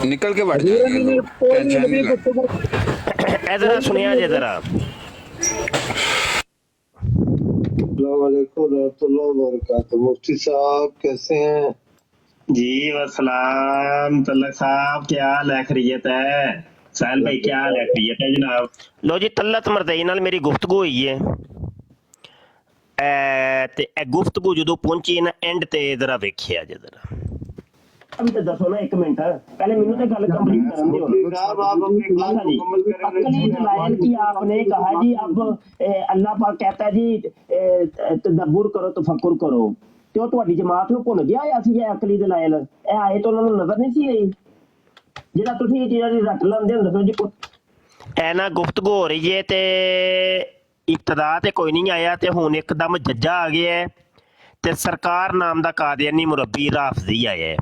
निकल के बढ़ जाएंगे, टेंशन नहीं लो। जरा सुनिया जे जरा। मुफ्ती साहब कैसे हैं? जी वसलाम तल्लक साहब, क्या हाल है? खैरियत है? साहिल भाई क्या हाल है? खैरियत है जनाब। लो जी, तल्लत मरदई नाल मेरी गुफ्तगू हुई है ते गुफ्तगू जो पहुंची ना एंड ते जरा वेखिया जे जरा। अभी तो दसो ना एक मिनट, पहले मैनू तो गल कंप्लीट करन दियो। अक्ली दलाइल की आपने कहा जी, अब अल्लाह पाक कहता है जी तदब्बुर करो, तफक्कुर करो, तो ਤੁਹਾਡੀ ਜਮਾਤ ਨੂੰ ਭੁੱਲ ਗਿਆ ਆ ਸੀ ਇਹ ਅਕਲੀ ਦਲਾਇਲ? ਇਹ ਆਏ ਤਾਂ ਉਹਨਾਂ ਨੂੰ ਨਜ਼ਰ ਨਹੀਂ ਸੀ ਆਈ ਜਿਹੜਾ ਤੁਸੀਂ ਚੀਜ਼ਾਂ ਦੀ ਰੱਟ ਲਾਉਂਦੇ ਹੁੰਦੇ ਹੋ ਜੀ। ਐ ਨਾ ਗੁਫ਼ਤਗੂ ਹੋ ਰਹੀ ਹੈ ਤੇ ਇਬਤਦਾ ਤੇ ਕੋਈ ਨਹੀਂ ਆਇਆ ਤੇ ਹੁਣ ਇੱਕਦਮ ਜੱਜਾ ਆ ਗਿਆ ਹੈ ਤੇ ਸਰਕਾਰ ਨਾਮ ਦਾ ਕਾਦੀਆਨੀ ਮੁਰੱਬੀ ਰਾਫਜ਼ੀ ਆਇਆ ਹੈ।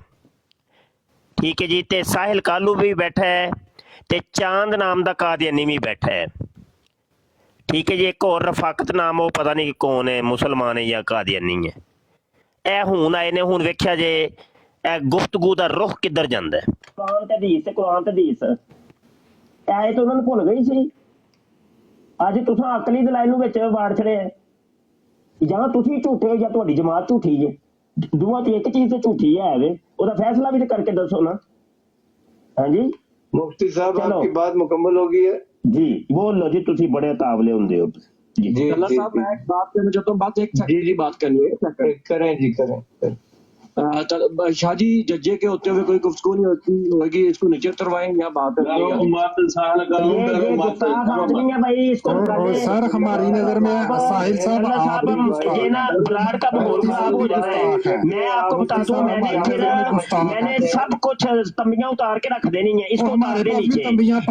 ठीक है जी, ते साहिल कालू भी बैठा है ते चांद नाम का कादियानी भी बैठा है। ठीक है जी, एक और रफाकत नाम, वो पता नहीं कौन है, मुसलमान है या कादियानी है। ए हुण आए ने, हुण वेख्या जे ए गुफ्तगू दा रुख किधर जांदा है। कुरान ते हदीस आए तो उन्होंने भुल गई सी। अज तुसां अकली दलाइल नूं विच वाड़ छड़े जां तुसीं झूठे जां तुहाडी जमात झूठी जे। दोवां ते एक चीज तो झूठी है वे, ਉਹਦਾ फैसला भी तो करके दसो ना। हाँ जी मुफ्ती साहब आपकी बात मुकम्मल होगी है जी, बोल लो जी, तुसी बड़े तावले होंदे हो जी। जी अल्लाह जी साहब, जी मैं एक बात करना चाहता हूँ, बात एक सेकंड की बात करनी है। करें जी करें। शाह जी, जज्जे के होते हुए कोई गुफ्तगू नहीं होती होगी, इसको नीचे उतरवाएं या बात ये गुस्ताख आदमी है भाई, इसको सर हमारी नजर में साहिल साहब आप भी गुस्ताख ये ना ब्राड का माहौल खराब हो जाता है। मैं आपको बता दूं, मैंने सब कुछ तंबियां उतार के रख देनी है, इसको उतार दे नीचे।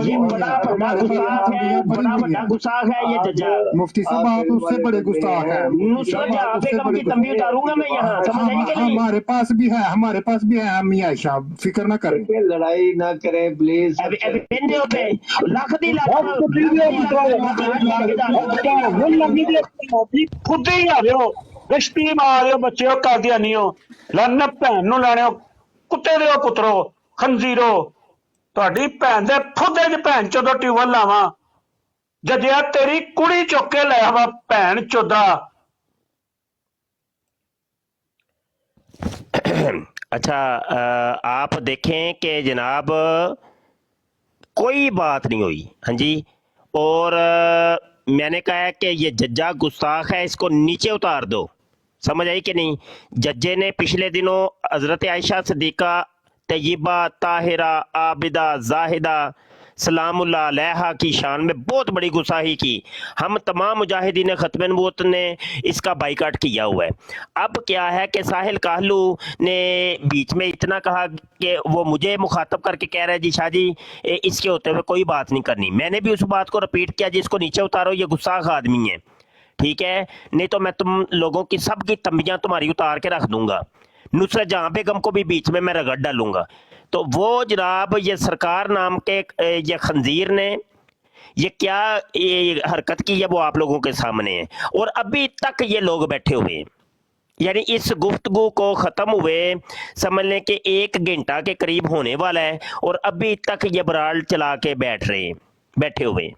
ये बड़ा बड़ा गुस्ताख है, बड़ा बड़ा गुस्ताख है ये जज्जा। मुफ्ती साहब आप उससे बड़े गुस्ताख हैं। नुसरत जहां बेगम की तंबी उतारूंगा मैं यहाँ, समझ आई कि नहीं? हमारे पास भी है, हमारे पास भी है अम्मी आयशा, फिक्र ना करें। लड़ाई ना करें प्लीज। बिंदे पे लख दी लख खुद ही आ रहे हो, रिश्ती मार रहे हो, बच्चे हो, कादियानी हो, लन्न भैन नूं लैणे हो, कुत्ते दे हो पुत्रो, खंजीरो, ਤੁਹਾਡੀ ਭੈਣ ਦੇ ਫੁੱਦੇ 'ਚ ਭੈਣ ਚੋਦਾ ਟਿਊਬਲ ਲਾਵਾਂ, ਜੱਜਿਆ ਤੇਰੀ ਕੁੜੀ ਚੁੱਕ ਕੇ ਲੈ ਆਵਾ ਭੈਣ ਚੋਦਾ। अच्छा, आप देखें कि जनाब कोई बात नहीं हुई। हाँ जी, और मैंने कहा है कि ये जज्जा गुस्ताख है, इसको नीचे उतार दो। समझ आई कि नहीं? जज्जे ने पिछले दिनों हज़रत आयशा सिद्दीक़ा, तय्यबा, ताहिरा, आबिदा, जाहिदा सलामुल्लाह अलैहा की शान में बहुत बड़ी गुस्साही की। हम तमाम मुजाहिदीन ख़त्म नबूवत ने इसका बाइकाट किया हुआ है। अब क्या है कि साहिल काहलू ने बीच में इतना कहा कि वो मुझे मुखातब करके कह रहा है जी शाह जी इसके होते हुए कोई बात नहीं करनी। मैंने भी उस बात को रिपीट किया जी, इसको नीचे उतारो, ये गुस्साख आदमी है, ठीक है, नहीं तो मैं तुम लोगों की सब की तंबियाँ तुम्हारी उतार के रख दूंगा। नुसरत जहाँ बेगम को भी बीच में मैं रगड़ डालूंगा। तो वो जनाब ये सरकार नाम के ये खंजीर ने ये क्या ये हरकत की है वो आप लोगों के सामने है, और अभी तक ये लोग बैठे हुए हैं। यानी इस गुफ्तगू को ख़त्म हुए समझ लें कि 1 घंटा के करीब होने वाला है, और अभी तक ये बराल चला के बैठ रहे हैं, बैठे हुए हैं।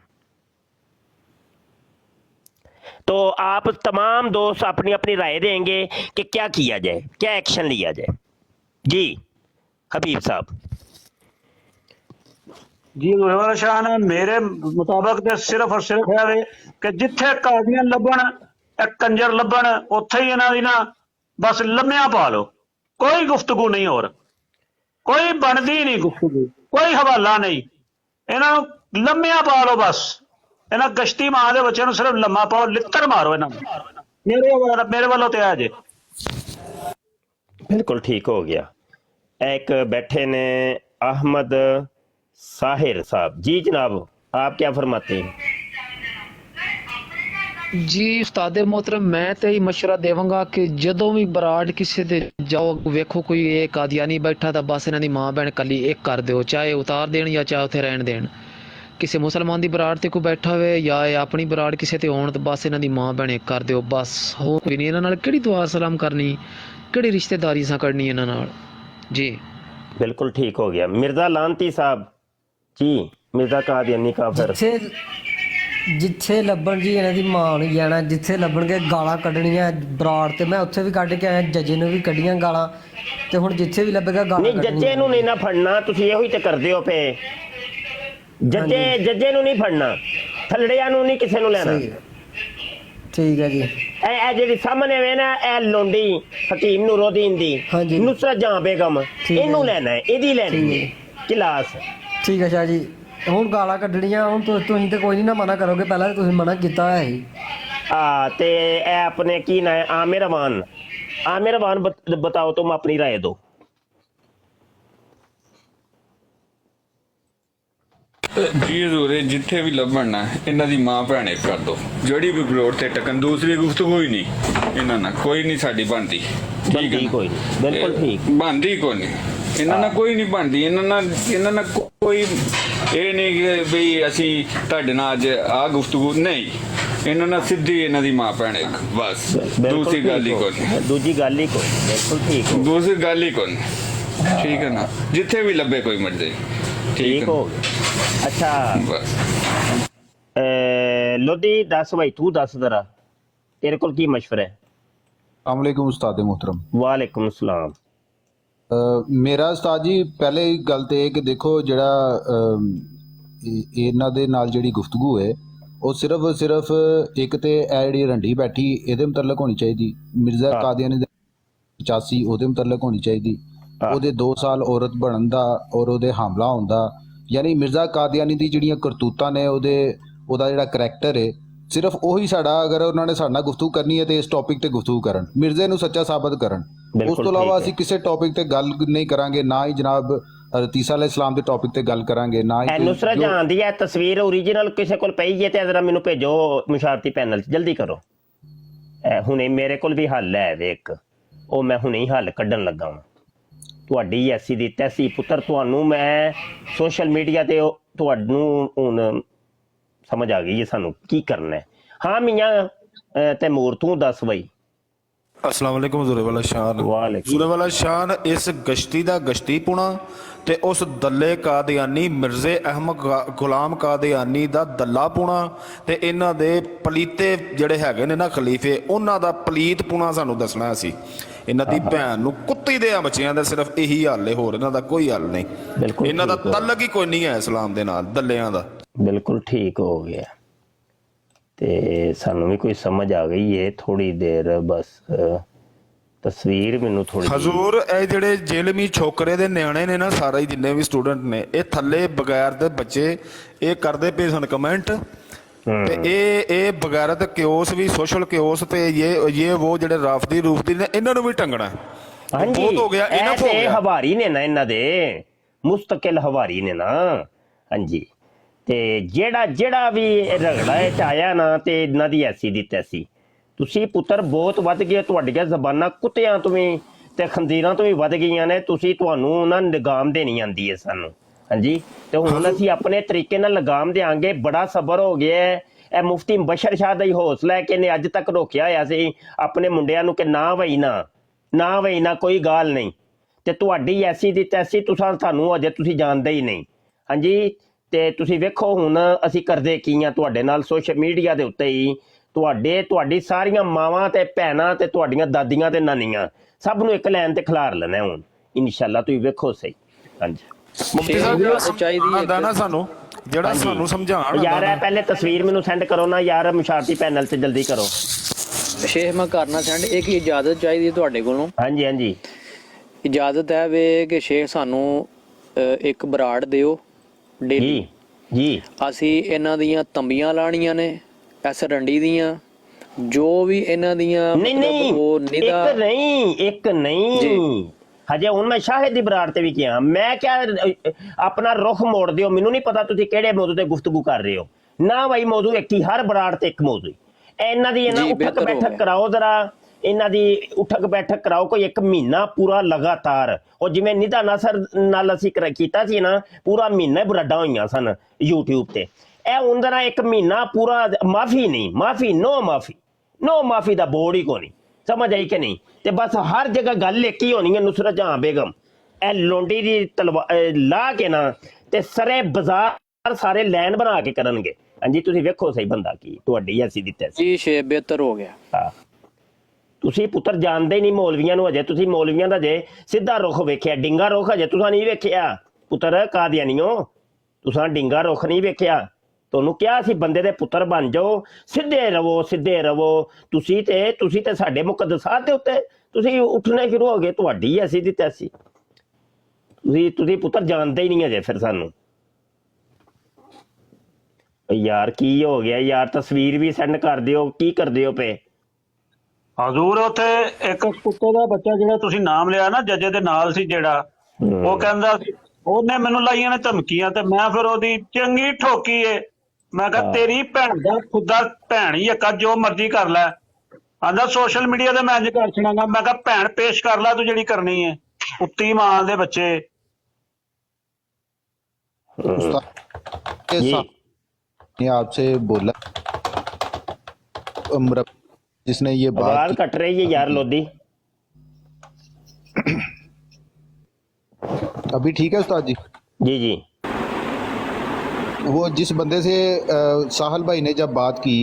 तो आप तमाम दोस्त अपनी अपनी राय देंगे कि क्या किया जाए, क्या एक्शन लिया जाए। जी हबीब साहब। जी गुरवार शाह ने मेरे मुताबिक ते सिर्फ और सिर्फ है कि जिथे कादियां लभण कंजर लभण उत्थे ही इन्हां दी ना बस लम्मियां पा लो, कोई गुफ्तगू नहीं, और कोई बनदी नहीं गुफ्तगू, कोई हवाला नहीं, इन्हां नूं लम्मियां पा लो बस। इन्हां गश्ती मां दे बच्चों नूं सिर्फ लम्मा पाओ, लित्तर मारो इन्हां नूं। मेरे वालों ते आ जे बिल्कुल ठीक हो गया। एक बैठे ने अहमद साहिर साहब। जी जनाब, आप क्या फरमाते हैं? जी उस्ताद मोहतरम, मैं तो ही मशवरा देवांगा कि जदों भी बराड़ किसी दे जाओ, वेखो कोई एक कादियानी बैठा तो बस इन्हां दी मां भैन कली एक कर दो, चाहे उतार देन या चाहे उत्थे रहन देन। ਕਿਸੇ ਮੁਸਲਮਾਨ ਦੀ ਬਰਾੜ ਤੇ ਕੋਈ ਬੈਠਾ ਹੋਵੇ ਜਾਂ ਇਹ ਆਪਣੀ ਬਰਾੜ ਕਿਸੇ ਤੇ ਹੋਣ ਤੇ ਬਸ ਇਹਨਾਂ ਦੀ ਮਾਂ ਭੈਣੇ ਕਰ ਦਿਓ ਬਸ, ਹੋਰ ਕੋਈ ਨਹੀਂ। ਇਹਨਾਂ ਨਾਲ ਕਿਹੜੀ ਦੁਆ ਸਲਾਮ ਕਰਨੀ, ਕਿਹੜੀ ਰਿਸ਼ਤੇਦਾਰੀ ਸਾਂ ਕਰਨੀ ਇਹਨਾਂ ਨਾਲ ਜੀ। बिल्कुल ठीक हो गया। मिर्जा लानती साहब जी, मिर्जा कादियानी काफिर। ਜਿੱਥੇ ਲੱਭਣ ਜੀ ਇਹਨਾਂ ਦੀ ਮਾਂ ਨੂੰ ਜਾਣਾ, ਜਿੱਥੇ ਲੱਭਣਗੇ ਗਾਲਾਂ ਕੱਢਣੀਆਂ ਬਰਾੜ ਤੇ। ਮੈਂ ਉੱਥੇ ਵੀ ਕੱਢ ਕੇ ਆਇਆ, ਜੱਜੇ ਨੂੰ ਵੀ ਕੱਢੀਆਂ ਗਾਲਾਂ, ਤੇ ਹੁਣ ਜਿੱਥੇ ਵੀ ਲੱਭੇਗਾ ਗਾਲਾਂ नहीं जज्जे नूं नहीं ना फड़ना, तुसीं ਇਹੋ ਹੀ ਤੇ ਕਰਦੇ ਹੋ ਪਏ। ਜੱਜੇ ਨੂੰ ਨਹੀਂ ਫੜਨਾ, ਥੱਲੜਿਆਂ ਨੂੰ ਨਹੀਂ ਕਿਸੇ ਨੂੰ ਲੈਣਾ। ਠੀਕ ਹੈ ਜੀ। ਇਹ ਜਿਹੜੀ ਸਾਹਮਣੇ ਵੇ ਨਾ, ਇਹ ਲੋਂਡੀ ਹਕੀਮ ਨੂਰੁੱਦੀਨ ਦੀ ਹਾਂਜੀ। ਨੁਸਰਤ ਜਹਾਂ ਬੇਗਮ, ਇਹਨੂੰ ਲੈਣਾ ਹੈ, ਇਹਦੀ ਲੈਣੀ ਹੈ ਕਲਾਸ। ਠੀਕ ਹੈ ਸ਼ਾਹ ਜੀ। ਹੁਣ ਗਾਲਾਂ ਕੱਢਣੀਆਂ, ਹੁਣ ਤੁਸੀਂ ਤੇ ਕੋਈ ਨਹੀਂ ਨਾ ਮਨਾ ਕਰੋਗੇ, ਪਹਿਲਾਂ ਤਾਂ ਤੁਸੀਂ ਮਨਾ ਕੀਤਾ ਹੋਇਆ ਸੀ। ਤੇ ਇਹ ਆਪਣੇ ਕੀ ਨਾ ਹੈ, ਆमिर अमान। आमिर अमान बताओ, तुम अपनी राय दो। ਜੀ ਹਜ਼ੂਰ ਜਿੱਥੇ ਵੀ ਲੱਭਣ ਨਾ ਇਹਨਾਂ ਦੀ ਮਾਂ ਭੈਣੇ ਕਰ ਦੋ, ਜਿਹੜੀ ਵੀ ਬਰੋੜ ਤੇ ਟਕਣ। ਦੂਸਰੀ ਗੁਫ਼ਤਗੂ ਹੀ ਨਹੀਂ ਇਹਨਾਂ ਨਾਲ, ਕੋਈ ਨਹੀਂ ਸਾਡੀ ਬਣਦੀ। ਠੀਕ ਹੈ, ਕੋਈ ਨਹੀਂ, ਬਿਲਕੁਲ ਠੀਕ ਬਣਦੀ ਕੋਈ ਨਹੀਂ ਇਹਨਾਂ ਨਾਲ, ਕੋਈ ਨਹੀਂ ਬਣਦੀ ਇਹਨਾਂ ਨਾਲ ਕੋਈ ਇਹ ਨਹੀਂ ਕਿ ਬਈ ਅਸੀਂ ਤੁਹਾਡੇ ਨਾਲ ਅੱਜ ਆ ਗੁਫ਼ਤਗੂ ਨਹੀਂ। ਇਹਨਾਂ ਨਾਲ ਸਿੱਧੀ ਇਹਨਾਂ ਦੀ ਮਾਂ ਭੈਣੇ ਬਸ, ਦੂਸਰੀ ਗੱਲ ਹੀ ਕੋਈ ਨਹੀਂ, ਦੂਜੀ ਗੱਲ ਹੀ ਕੋਈ ਨਹੀਂ। ਬਿਲਕੁਲ ਠੀਕ, ਦੂਸਰੀ ਗੱਲ ਹੀ ਕੋਈ ਨਹੀਂ। ਠੀਕ ਹੈ ਨਾ, ਜਿੱਥੇ ਵੀ ਲੱਭੇ ਕੋਈ ਮਰ ਜਾਏ। ठीक हो गया। अच्छा लोधी दस भाई, तू दस जरा, तेरे को की मशवरा है? अस्सलाम उस्ताद मोहतरम। वालेकुम सलाम। ਮੇਰਾ ਉਸਤਾਦ ਜੀ ਪਹਿਲੇ ਗੱਲ ਤੇ ਇਹ ਕਿ ਦੇਖੋ ਜਿਹੜਾ ਇਹਨਾਂ ਦੇ ਨਾਲ ਜਿਹੜੀ ਗੁਫ਼ਤਗੂ ਹੈ ਉਹ ਸਿਰਫ ਇੱਕ ਤੇ ਇਹ ਜਿਹੜੀ ਰੰਡੀ ਬੈਠੀ ਇਹਦੇ ਮੁਤਲਕ ਹੋਣੀ ਚਾਹੀਦੀ, ਮਿਰਜ਼ਾ ਕਾਦੀਆਨੀ ਦੇ 85 ਉਹਦੇ ਮੁਤਲਕ ਹੋਣੀ ਚਾਹੀਦੀ, ਉਹਦੇ 2 ਸਾਲ ਔਰਤ ਬਣਨ ਦਾ ਔਰ ਉਹਦੇ ਹਮਲਾ ਹੋਣ ਦਾ। ਯਾਨੀ ਮਿਰਜ਼ਾ ਕਾਦੀਆਨੀ ਦੀ ਜਿਹੜੀਆਂ ਕਰਤੂਤਾਂ ਨੇ, ਉਹਦਾ ਜਿਹੜਾ ਕਰੈਕਟਰ ਹੈ, ਸਿਰਫ ਉਹੀ ਸਾਡਾ, ਅਗਰ ਉਹਨਾਂ ਨੇ ਸਾਡੇ ਨਾਲ ਗੁਫ਼ਤਗੂ ਕਰਨੀ ਹੈ ਤੇ ਇਸ ਟੌਪਿਕ ਤੇ ਗੁਫ਼ਤਗੂ ਕਰਨ, ਮਿਰਜ਼ੇ ਨੂੰ ਸੱਚਾ ਸਾਬਤ ਕਰਨ। ਉਸ ਤੋਂ ਇਲਾਵਾ ਅਸੀਂ ਕਿਸੇ ਟੌਪਿਕ ਤੇ ਗੱਲ ਨਹੀਂ ਕਰਾਂਗੇ, ਨਾ ਹੀ ਜਨਾਬ ਤੀਸਾ ਅਲੈਹ ਇਸਲਾਮ ਦੇ ਟੌਪਿਕ ਤੇ ਗੱਲ ਕਰਾਂਗੇ, ਨਾ ਹੀ ਨੁਸਰਤ ਜਹਾਂ ਦੀ ਹੈ ਤਸਵੀਰ ਓਰੀਜਨਲ ਕਿਸੇ ਕੋਲ ਪਈ ਹੈ ਤੇ ਜ਼ਰਾ ਮੈਨੂੰ ਭੇਜੋ ਮੁਸ਼ਾਰਤੀ ਪੈਨਲ 'ਚ, ਜਲਦੀ ਕਰੋ। ਹੁਣੇ ਮੇਰੇ ਕੋਲ ਵੀ ਹੱਲ ਹੈ ਵੇਖ, ਉਹ ਮੈਂ ਹੁਣੇ ਹੀ ਹੱਲ ਕੱਢਣ ਲੱਗਾ ਹਾਂ। ਤੁਹਾਡੀ ਐਸੀ ਦੀ ਤੈਸੀ ਪੁੱਤਰ, ਤੁਹਾਨੂੰ ਮੈਂ ਸੋਸ਼ਲ ਮੀਡੀਆ ਤੇ ਤੁਹਾਨੂੰ ਹੁਣ ਸਮਝ ਆ ਗਈ ਹੈ ਸਾਨੂੰ ਕੀ ਕਰਨਾ ਹੈ। ਹਾਂ ਮੀਆਂ ਤੈਮੂਰ, ਤੂੰ ਦੱਸ ਬਈ। अस्सलाम वालेकुम ज़ुरे वाला शान। वालेकुम। ज़ुरे वाला शान इस गश्ती दा गश्ती पुणा ते उस दल्ले कादियानी मिर्जे अहमद गुलाम कादियानी दा दल्ला पुणा ते इन्हां दे पलीते जिहड़े हैगे ने ना खलीफे, उन्हां दा पलीत पुणा सानू दसना सी। इन्हां दी भैन नू कुत्ती दे बच्चियां दा सिर्फ यही हल है, होर इन्हां दा कोई हल नहीं। इन्हां दा तल्लक ही कोई नहीं है इस्लाम दे नाल, दल्लियां दा। बिल्कुल ठीक हो गया ते सानू भी कोई समझ आ गई है। थोड़ी देर बस तस्वीर मैनू थोड़ी हजूर ਇਹ ਜਿਹੜੇ ਜੇਲਮੀ ਛੋਕਰੇ ਦੇ ਨਿਆਣੇ ਨੇ ਨਾ, ਸਾਰੇ ਜਿੰਨੇ ਵੀ ਸਟੂਡੈਂਟ ਨੇ, ਇਹ ਥੱਲੇ ਬਗੈਰ ਦੇ ਬੱਚੇ ਇਹ ਕਰਦੇ ਪਏ ਸਨ ਕਮੈਂਟ, ਤੇ ਇਹ ਬਗੈਰਤ ਕਿਓਸ ਵੀ, ਸੋਸ਼ਲ ਕਿਓਸ ਤੇ ਇਹ ਉਹ ਜਿਹੜੇ ਰਾਫਦੀ ਰੂਫਦੀ ਨੇ, ਇਹਨਾਂ ਨੂੰ ਵੀ ਟੰਗਣਾ ਬਹੁਤ ਹੋ ਗਿਆ। ਇਹਨਾਂ ਤੋਂ ਹਵਾਰੀ ਨੇ ਨਾ, ਇਹਨਾਂ ਦੇ ਮੁਸਤਕਿਲ ਹਵਾਰੀ ਨੇ ਨਾ। ਹਾਂਜੀ, ਤੇ ਜਿਹੜਾ ਵੀ ਰਗੜਾ ਚ ਆਇਆ ਨਾ, ਤੇ ਇਹਨਾਂ ਦੀ ਐਸੀ ਦੀ ਤੈਸੀ। ਤੁਸੀਂ ਪੁੱਤਰ ਬਹੁਤ ਵੱਧ ਗਏ, ਤੁਹਾਡੀਆਂ ਜ਼ਬਾਨਾਂ ਕੁੱਤਿਆਂ ਤੋਂ ਵੀ ਤੇ ਖੰਜ਼ੀਰਾਂ ਤੋਂ ਵੀ ਵੱਧ ਗਈਆਂ ਨੇ। ਤੁਹਾਨੂੰ ਨਾ ਲਗਾਮ ਦੇਣੀ ਆਉਂਦੀ ਹੈ ਸਾਨੂੰ। ਹਾਂਜੀ, ਤੇ ਹੁਣ ਅਸੀਂ ਆਪਣੇ ਤਰੀਕੇ ਨਾਲ ਲਗਾਮ ਦੇਾਂਗੇ। ਬੜਾ ਸਬਰ ਹੋ ਗਿਆ ਹੈ। ਇਹ ਮੁਫਤੀ ਬਸ਼ਰ ਸ਼ਾਹ ਦਾ ਹੀ ਹੌਸਲਾ ਹੈ ਕਿ ਇਹਨੇ ਅੱਜ ਤੱਕ ਰੋਕਿਆ ਹੋਇਆ ਸੀ ਆਪਣੇ ਮੁੰਡਿਆਂ ਨੂੰ ਕਿ ਨਾ ਵਈ ਨਾ ਕੋਈ ਗੱਲ ਨਹੀਂ। ਤੇ ਤੁਹਾਡੀ ਐਸੀ ਦੀ ਤੈਸੀ, ਤੁਹਾਨੂੰ ਅਜੇ ਤੁਸੀਂ ਜਾਣਦੇ ਹੀ ਨਹੀਂ। ਹਾਂਜੀ, ਤੇ ਤੁਸੀਂ ਵੇਖੋ ਹੁਣ ਅਸੀਂ ਕਰਦੇ ਕੀ ਆ ਤੁਹਾਡੇ ਨਾਲ ਸੋਸ਼ਲ ਮੀਡੀਆ ਦੇ ਉੱਤੇ ਹੀ। ਤੁਹਾਡੀ ਸਾਰੀਆਂ ਮਾਵਾਂ ਤੇ ਭੈਣਾਂ ਤੇ ਤੁਹਾਡੀਆਂ ਦਾਦੀਆਂ ਤੇ ਨਾਨੀਆਂ ਸਭ ਨੂੰ ਇੱਕ ਲਾਈਨ ਤੇ ਖਿਲਾਰ ਲੈਣਾ ਹੁਣ ਇਨਸ਼ਾਅੱਲਾ, ਤੁਸੀਂ ਵੇਖੋ ਸਹੀ। ਹਾਂਜੀ, ਮੁਫਤੀ ਸਾਹਿਬ ਚਾਹੀਦੀ ਹੈ ਨਾ ਸਾਨੂੰ, ਜਿਹੜਾ ਸਾਨੂੰ ਸਮਝਾਉਣ ਯਾਰ। ਇਹ ਪਹਿਲੇ ਤਸਵੀਰ ਮੈਨੂੰ ਸੈਂਡ ਕਰੋ ਨਾ ਯਾਰ, ਮੁਸ਼ਾਰਤੀ ਪੈਨਲ ਤੇ ਜਲਦੀ ਕਰੋ। ਸ਼ੇਖ ਮੈਂ ਕਰਨਾ ਸੈਂਡ, ਇੱਕ ਇਜਾਜ਼ਤ ਚਾਹੀਦੀ ਹੈ ਤੁਹਾਡੇ ਕੋਲੋਂ। ਹਾਂਜੀ, ਇਜਾਜ਼ਤ ਹੈ ਵੇ ਕਿ ਸ਼ੇਖ ਸਾਨੂੰ ਇੱਕ ਬਰਾੜ ਦਿਓ ਡੇਲੀ ਜੀ। ਅਸੀਂ ਇਹਨਾਂ ਦੀਆਂ ਤੰਬੀਆਂ ਲਾਣੀਆਂ ਨੇ, ਇਸ ਰੰਡੀ ਦੀਆਂ, ਜੋ ਵੀ ਇਹਨਾਂ ਦੀਆਂ ਇੱਕ ਨਹੀਂ ਹਜੇ। ਹੁਣ ਮੈਂ ਸ਼ਾਹਿਦ ਦੀ ਬਰਾੜ ਤੇ ਵੀ ਕਿਹਾ, ਮੈਂ ਕਿਹਾ ਆਪਣਾ ਰੁਖ ਮੋੜ ਦਿਓ। ਮੈਨੂੰ ਨਹੀਂ ਪਤਾ ਤੁਸੀਂ ਕਿਹੜੇ ਮੌਜੂ ਤੇ ਗੁਫ਼ਤਗੂ ਕਰ ਰਹੇ ਹੋ ਨਾ। ਬਾਈ ਮੌਜੂ ਇੱਕ ਹੀ, ਹਰ ਬਰਾੜ ਤੇ ਇੱਕ ਮੌਜੂ। ਇਹਨਾਂ ਦੀ ਉਠਕ ਬੈਠਕ ਕਰਾਓ ਜ਼ਰਾ, ਇਹਨਾਂ ਦੀ ਉਠਕ ਬੈਠਕ ਕਰਾਓ ਕੋਈ 1 ਮਹੀਨਾ ਪੂਰਾ ਲਗਾਤਾਰ। ਉਹ ਜਿਵੇਂ ਨਿਧਾ ਨਸਰ ਨਾਲ ਅਸੀਂ ਕੀਤਾ ਸੀ ਨਾ, ਪੂਰਾ ਮਹੀਨਾ ਬਰਾਡਾਂ ਹੋਈਆਂ ਸਨ YouTube ਤੇ। ਇਹ ਉਹਨਾਂ ਦਾ 1 ਮਹੀਨਾ ਪੂਰਾ ਮਾਫੀ ਨਹੀਂ, ਮਾਫੀ ਨੋ ਮਾਫੀ ਦਾ ਬੋਰਡ ਹੀ ਕੋਈ ਨਹੀਂ, ਸਮਝ ਆਈ ਕਿ ਨਹੀਂ। ਤੇ ਬਸ ਹਰ ਜਗ੍ਹਾ ਗੱਲ ਇੱਕ ਹੀ ਹੋਣੀ ਹੈ, ਨੁਸਰਤ ਜਹਾਂ ਬੇਗਮ ਇਹ ਲੋਂਡੀ ਦੀ ਲਾ ਕੇ ਨਾ ਤੇ ਸਰੇ ਬਾਜ਼ਾਰ ਸਾਰੇ ਲਾਈਨ ਬਣਾ ਕੇ ਕਰਨਗੇ। ਹਾਂਜੀ ਤੁਸੀਂ ਵੇਖੋ ਸਹੀ ਬੰਦਾ ਕੀ ਤੁਹਾਡੀ ਅਸੀਂ ਦਿੱਤੇ ਜੀ 672 ਹੋ ਗਿਆ। ਹਾਂ ਤੁਸੀਂ ਪੁੱਤਰ ਜਾਣਦੇ ਹੀ ਨਹੀਂ ਮੌਲਵੀਆਂ ਨੂੰ ਅਜੇ। ਤੁਸੀਂ ਮੌਲਵੀਆਂ ਦਾ ਜੇ ਸਿੱਧਾ ਰੁਖ ਵੇਖਿਆ, ਡਿੰਗਾ ਰੁਖ ਅਜੇ ਤੁਸੀਂ ਨਹੀਂ ਵੇਖਿਆ ਪੁੱਤਰ ਕਾਦੀਆਨੀਓ, ਤੁਸੀਂ ਡਿੰਗਾ ਰੁਖ ਨਹੀਂ ਵੇਖਿਆ। ਤੁਹਾਨੂੰ ਕਿਹਾ ਸੀ ਬੰਦੇ ਦੇ ਪੁੱਤਰ ਬਣ ਜਾਓ, ਸਿੱਧੇ ਰਵੋ। ਤੁਸੀਂ ਤੇ ਸਾਡੇ ਮੁਕੱਦਸਾਤ ਦੇ ਉੱਤੇ ਤੁਸੀਂ ਉੱਠਣੇ ਸ਼ੁਰੂ ਹੋ ਗਏ। ਤੁਹਾਡੀ ਅਸੀਂ ਦਿੱਤੇ ਸੀ, ਤੁਸੀਂ ਪੁੱਤਰ ਜਾਣਦੇ ਹੀ ਨਹੀਂ ਅਜੇ। ਫਿਰ ਸਾਨੂੰ ਯਾਰ ਕੀ ਹੋ ਗਿਆ ਯਾਰ, ਤਸਵੀਰ ਵੀ ਸੈਂਡ ਕਰ ਦਿਓ, ਕੀ ਕਰਦੇ ਹੋ ਪਏ? ਹਜ਼ੂਰ ਉੱਥੇ ਇੱਕ ਕੁੱਤੇ ਦਾ ਬੱਚਾ ਜਿਹੜਾ ਤੁਸੀਂ ਨਾਮ ਲਿਆ ਨਾ, ਜੱਜੇ ਦੇ ਨਾਲ ਸੀ ਜਿਹੜਾ, ਉਹ ਕਹਿੰਦਾ ਸੀ ਉਹਨੇ ਮੈਨੂੰ ਲਾਈਆਂ ਨੇ ਧਮਕੀਆਂ ਤੇ ਮੈਂ ਫਿਰ ਉਹਦੀ ਚੰਗੀ ਠੋਕੀ ਏ। ਮੈਂ ਕਿਹਾ ਤੇਰੀ ਭੈਣ ਦਾ ਖੁਦਾ ਭੈਣ ਹੀ ਇੱਕ ਜੋ ਮਰਜ਼ੀ ਕਰ ਲੈ। ਆਂਦਾ ਸੋਸ਼ਲ ਮੀਡੀਆ ਤੇ ਮੈਂ ਇੰਝ ਕਰ ਛੜਾਂਗਾ। ਮੈਂ ਕਿਹਾ ਭੈਣ ਪੇਸ਼ ਕਰ ਲੈ ਤੂੰ ਜਿਹੜੀ ਕਰਨੀ ਹੈ, ਉੱਤੀ ਮਾਂ ਦੇ ਬੱਚੇ। ये आपसे बोला जिसने ये बात आवाज कट रही है यार लोधी। अभी ठीक है उस्ताद जी? जी वो जिस बंदे से साहल भाई ने जब बात की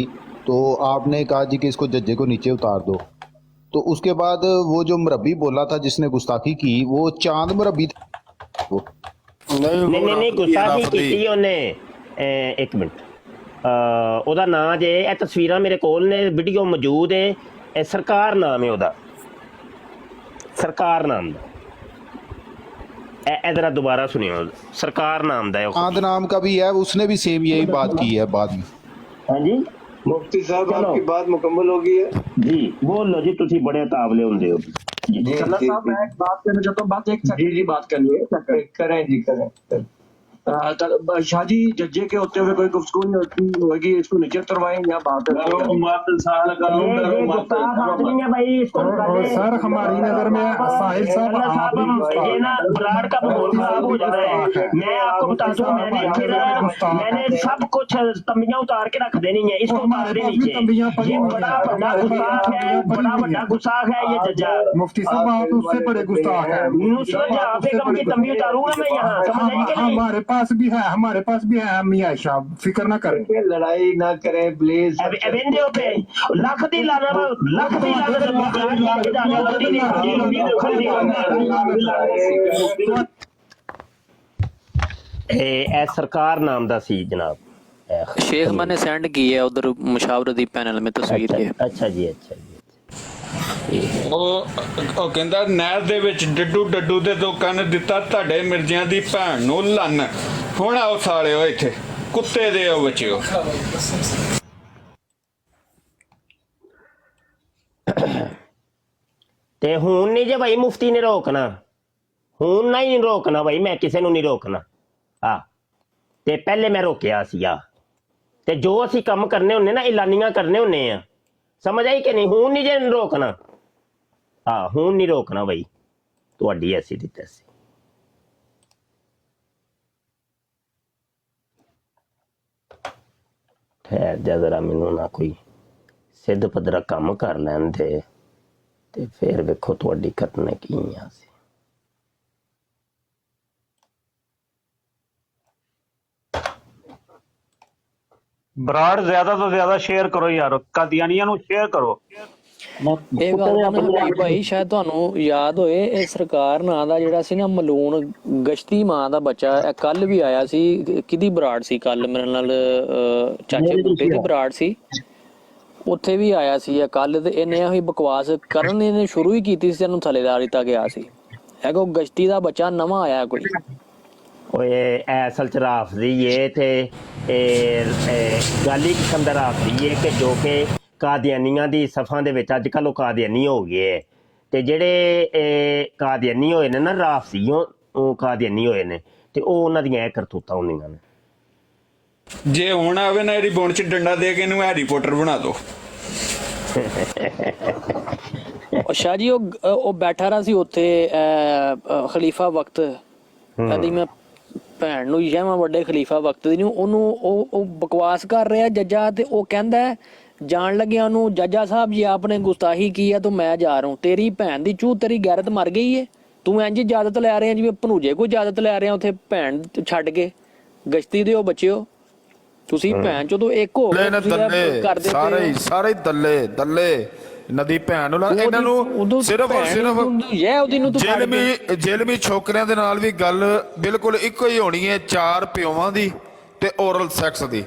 तो आपने कहा जी कि इसको जज्जे को नीचे उतार दो, तो उसके बाद वो जो मुरब्बी बोला था जिसने गुस्ताखी की, वो चांद मुरब्बी था वो। नहीं गुस्ताखी की ਉਹਨੇ। ਇੱਕ ਮਿੰਟ, ਉਹਦਾ ਨਾਂ ਜੇ, ਇਹ ਤਸਵੀਰਾਂ ਮੇਰੇ ਕੋਲ ਨੇ, ਵੀਡੀਓ ਮੌਜੂਦ ਹੈ। ਇਹ ਸਰਕਾਰ ਨਾਮ ਹੈ ਉਹਦਾ, ਸਰਕਾਰ ਨਾਮ ਦਾ। ਇਹ जरा दोबारा सुनियो, सरकार नाम दा है। चांद नाम का भी है, उसने भी सेम यही बात की है बाद में। हाँ जी मुफ्ती साहब आपकी बात मुकम्मल हो गई है जी, बोल लो जी, तुसी बड़े तावले होंदे हो जी। साहब मैं एक बात कहना चाहता हूँ, बात एक सेकंड की बात करनी है। करें जी करें। शाहजी जज्जे के होते हुए कोई गुफ्तगू नहीं होती होगी, इसको नीचे उतरवाएं या बात सर हमारी नजर में साहिल साहब ये ना बराड़ का माहौल खराब हो जा रहा है। मैं आपको बता दूं, मैंने सब कुछ तंबियां उतार के रख देनी है, इसको उतार देनी चाहिए। ये बड़ा बड़ा गुस्ताख है, बड़ा बड़ा गुस्ताख है ये जज्जा। मुफ्ती साहब आप उससे बड़े गुस्ताख हैं। नुसरत जहाँ बेगम की तंबी उतारूंगा मैं यहाँ, समझ आई कि नहीं? हमारे पास भी है मियां साहब, फिक्र ना करें, लड़ाई ना करें प्लीज। एवेंदे पे लख दी लाना सरकार नाम दा सी जनाब। शेख मैंने सेंड की है उधर मुशावरती पैनल में तस्वीर है। अच्छा जी ਉਹ ਕਹਿੰਦਾ ਨਹਿਰ ਦੇ ਵਿੱਚ ਡੱਡੂ ਦੇ ਦੋ ਕੰਨ ਦਿੱਤਾ ਤੁਹਾਡੇ ਮਿਰਜ਼ਿਆਂ ਦੀ ਭੈਣ ਨੂੰ ਲੰਨ। ਹੁਣ ਆਓ ਸਾਲਿਓ ਇੱਥੇ ਕੁੱਤੇ ਦੇ ਉਹ ਬੱਚਿਓ। ਤੇ ਹੁਣ ਨਹੀਂ ਜੇ ਭਾਈ ਮੁਫਤੀ ਨੇ ਰੋਕਣਾ, ਹੁਣ ਨਹੀਂ ਰੋਕਣਾ ਭਾਈ, ਮੈਂ ਕਿਸੇ ਨੂੰ ਨਹੀਂ ਰੋਕਣਾ। ਆ ਤੇ ਪਹਿਲੇ ਮੈਂ ਰੋਕਿਆ ਸੀ ਆ, ਤੇ ਜੋ ਅਸੀਂ ਕੰਮ ਕਰਨੇ ਹੁੰਨੇ ਨਾ ਐਲਾਨੀਆਂ ਕਰਨੇ ਹੁੰਨੇ ਆ, ਸਮਝ ਆਈ ਕਿ ਨਹੀਂ? ਹੁਣ ਨਹੀਂ ਜੇ ਰੋਕਣਾ। ਹਾਂ ਹੁਣ ਨਹੀਂ ਰੋਕਣਾ ਬਈ, ਤੁਹਾਡੀ ਐਸੀ ਦੀ ਤੈਸੀ। ਠਹਿਰ ਜਾ ਜ਼ਰਾ, ਮੈਨੂੰ ਨਾ ਕੋਈ ਸਿੱਧ ਪੱਧਰਾ ਕੰਮ ਕਰ ਲੈਣ ਦੇ, ਤੇ ਫਿਰ ਵੇਖੋ ਤੁਹਾਡੀ ਕਰਨੇ ਕੀ ਆ ਸੀ। ਬਰਾੜ ਜ਼ਿਆਦਾ ਤੋਂ ਜ਼ਿਆਦਾ ਸ਼ੇਅਰ ਕਰੋ ਯਾਰ, ਕਾਦੀਆਨੀਆਂ ਨੂੰ ਸ਼ੇਅਰ ਕਰੋ। ਇਹ ਗੱਲ ਨਾ ਭਾਈ ਸ਼ਾਇਦ ਤੁਹਾਨੂੰ ਯਾਦ ਹੋਏ, ਇਹ ਸਰਕਾਰ ਨਾਂ ਦਾ ਜਿਹੜਾ ਸੀ ਨਾ ਮਲੂਨ ਗਸ਼ਤੀ ਮਾਂ ਦਾ ਬੱਚਾ, ਇਹ ਕੱਲ ਵੀ ਆਇਆ ਸੀ। ਕਿਹਦੀ ਬਰਾੜ ਸੀ ਕੱਲ? ਮੇਰੇ ਨਾਲ ਚਾਚੇ ਬੁੱਟੇ ਦੀ ਬਰਾੜ ਸੀ, ਉੱਥੇ ਵੀ ਆਇਆ ਸੀ ਇਹ ਕੱਲ। ਤੇ ਇਹਨੇ ਉਹੀ ਬਕਵਾਸ ਕਰਨ ਇਹਨੇ ਸ਼ੁਰੂ ਹੀ ਕੀਤੀ ਸੀ, ਇਹਨੂੰ ਥੱਲੇਦਾਰ ਦਿੱਤਾ ਗਿਆ ਸੀ। ਇਹ ਕੋ ਗਸ਼ਤੀ ਦਾ ਬੱਚਾ ਨਵਾਂ ਆਇਆ ਕੋਈ। ਓਏ ਅਸਲ ਚ ਰਾਫਜ਼ੀ ਇਹ ਤੇ ਗਾਲੀ ਕਿਸਮ ਦਾ ਰਾਫਜ਼ੀ ਇਹ ਕਿ ਜੋ ਕਿ ਕਾਦੀਆਨੀਆਂ ਦੀ ਸਫਾਂ ਦੇ ਵਿੱਚ ਅੱਜ ਕੱਲ੍ਹ ਉਹ ਕਾਦੀਆਨੀ ਹੋ ਗਏ। ਤੇ ਜਿਹੜੇ ਕਾਦੀਆਨੀ ਹੋਏ ਨੇ ਨਾ, ਰਾਫਜ਼ੀਓ ਕਾਦੀਆਨੀ ਹੋਏ ਨੇ, ਤੇ ਉਹ ਉਹਨਾਂ ਦੀਆਂ ਇਹ ਕਰਤੂਤਾਂ ਹੁੰਦੀਆਂ ਨੇ। ਜੇ ਹੁਣ ਆਵੇ ਨਾ ਇਹਦੀ ਬੁਣ ਚ ਡੰਡਾ ਦੇ ਕੇ ਇਹਨੂੰ ਹੈਰੀ ਪੋਟਰ ਬਣਾ ਦੋ। ਉਹ ਸ਼ਾਹ ਜੀ ਉਹ ਬੈਠਾ ਰਿਹਾ ਸੀ ਉੱਥੇ ਖਲੀਫਾ ਵਕਤ ਕਦੀ ਮੈਂ ਭੈਣ ਨੂੰ ਯਾਵਾਂ ਵੱਡੇ ਖਲੀਫਾ ਵਕਤ ਦੀ ਨੂੰ ਉਹਨੂੰ ਉਹ ਬਕਵਾਸ ਕਰ ਰਿਹਾ ਜੱਜਾ ਤੇ ਉਹ ਕਹਿੰਦਾ ਜਾਣ ਲੱਗਿਆ ਉਹਨੂੰ ਜੱਜਾ ਸਾਹਿਬ ਜੀ ਆਪਨੇ ਗੁਸਤਾਹੀ ਕੀ ਹੈ ਤੂੰ ਮੈਂ ਜਾ ਰਹਾ ਹੂੰ ਤੇਰੀ ਭੈਣ ਦੀ ਚੂਹ ਤੇਰੀ ਗੈਰਤ ਮਰ ਗਈ ਏ ਤੂੰ ਇੰਜ ਇਜਾਜ਼ਤ ਲੈ ਰਿਹਾ ਜਿਵੇਂ ਭਨੂਜੇ ਕੋਈ ਇਜਾਜ਼ਤ ਲੈ ਰਿਹਾ ਉੱਥੇ ਭੈਣ ਛੱਡ ਕੇ ਗਸ਼ਤੀ ਦਿਓ ਬੱਚਿਓ ਤੁਸੀਂ ਭੈਣ ਚੋਂ ਇੱਕ ਹੋ ਗਏ ਕਰਦੇ ਸਾਰੇ ਦੱਲੇ ਨਦੀ ਭੈਣ ਨੂੰ ਇਹਨਾਂ ਨੂੰ ਸਿਰਫ ਔਰ ਸਿਰਫ ਜੇਲਮੀ ਛੋਕਰਿਆਂ ਦੇ ਨਾਲ ਵੀ ਗੱਲ ਬਿਲਕੁਲ ਇੱਕੋ ਹੀ ਹੋਣੀ ਹੈ 4 ਪਿਓਵਾਂ ਦੀ ਤੇ ਓਰਲ ਸੈਕਸ ਦੀ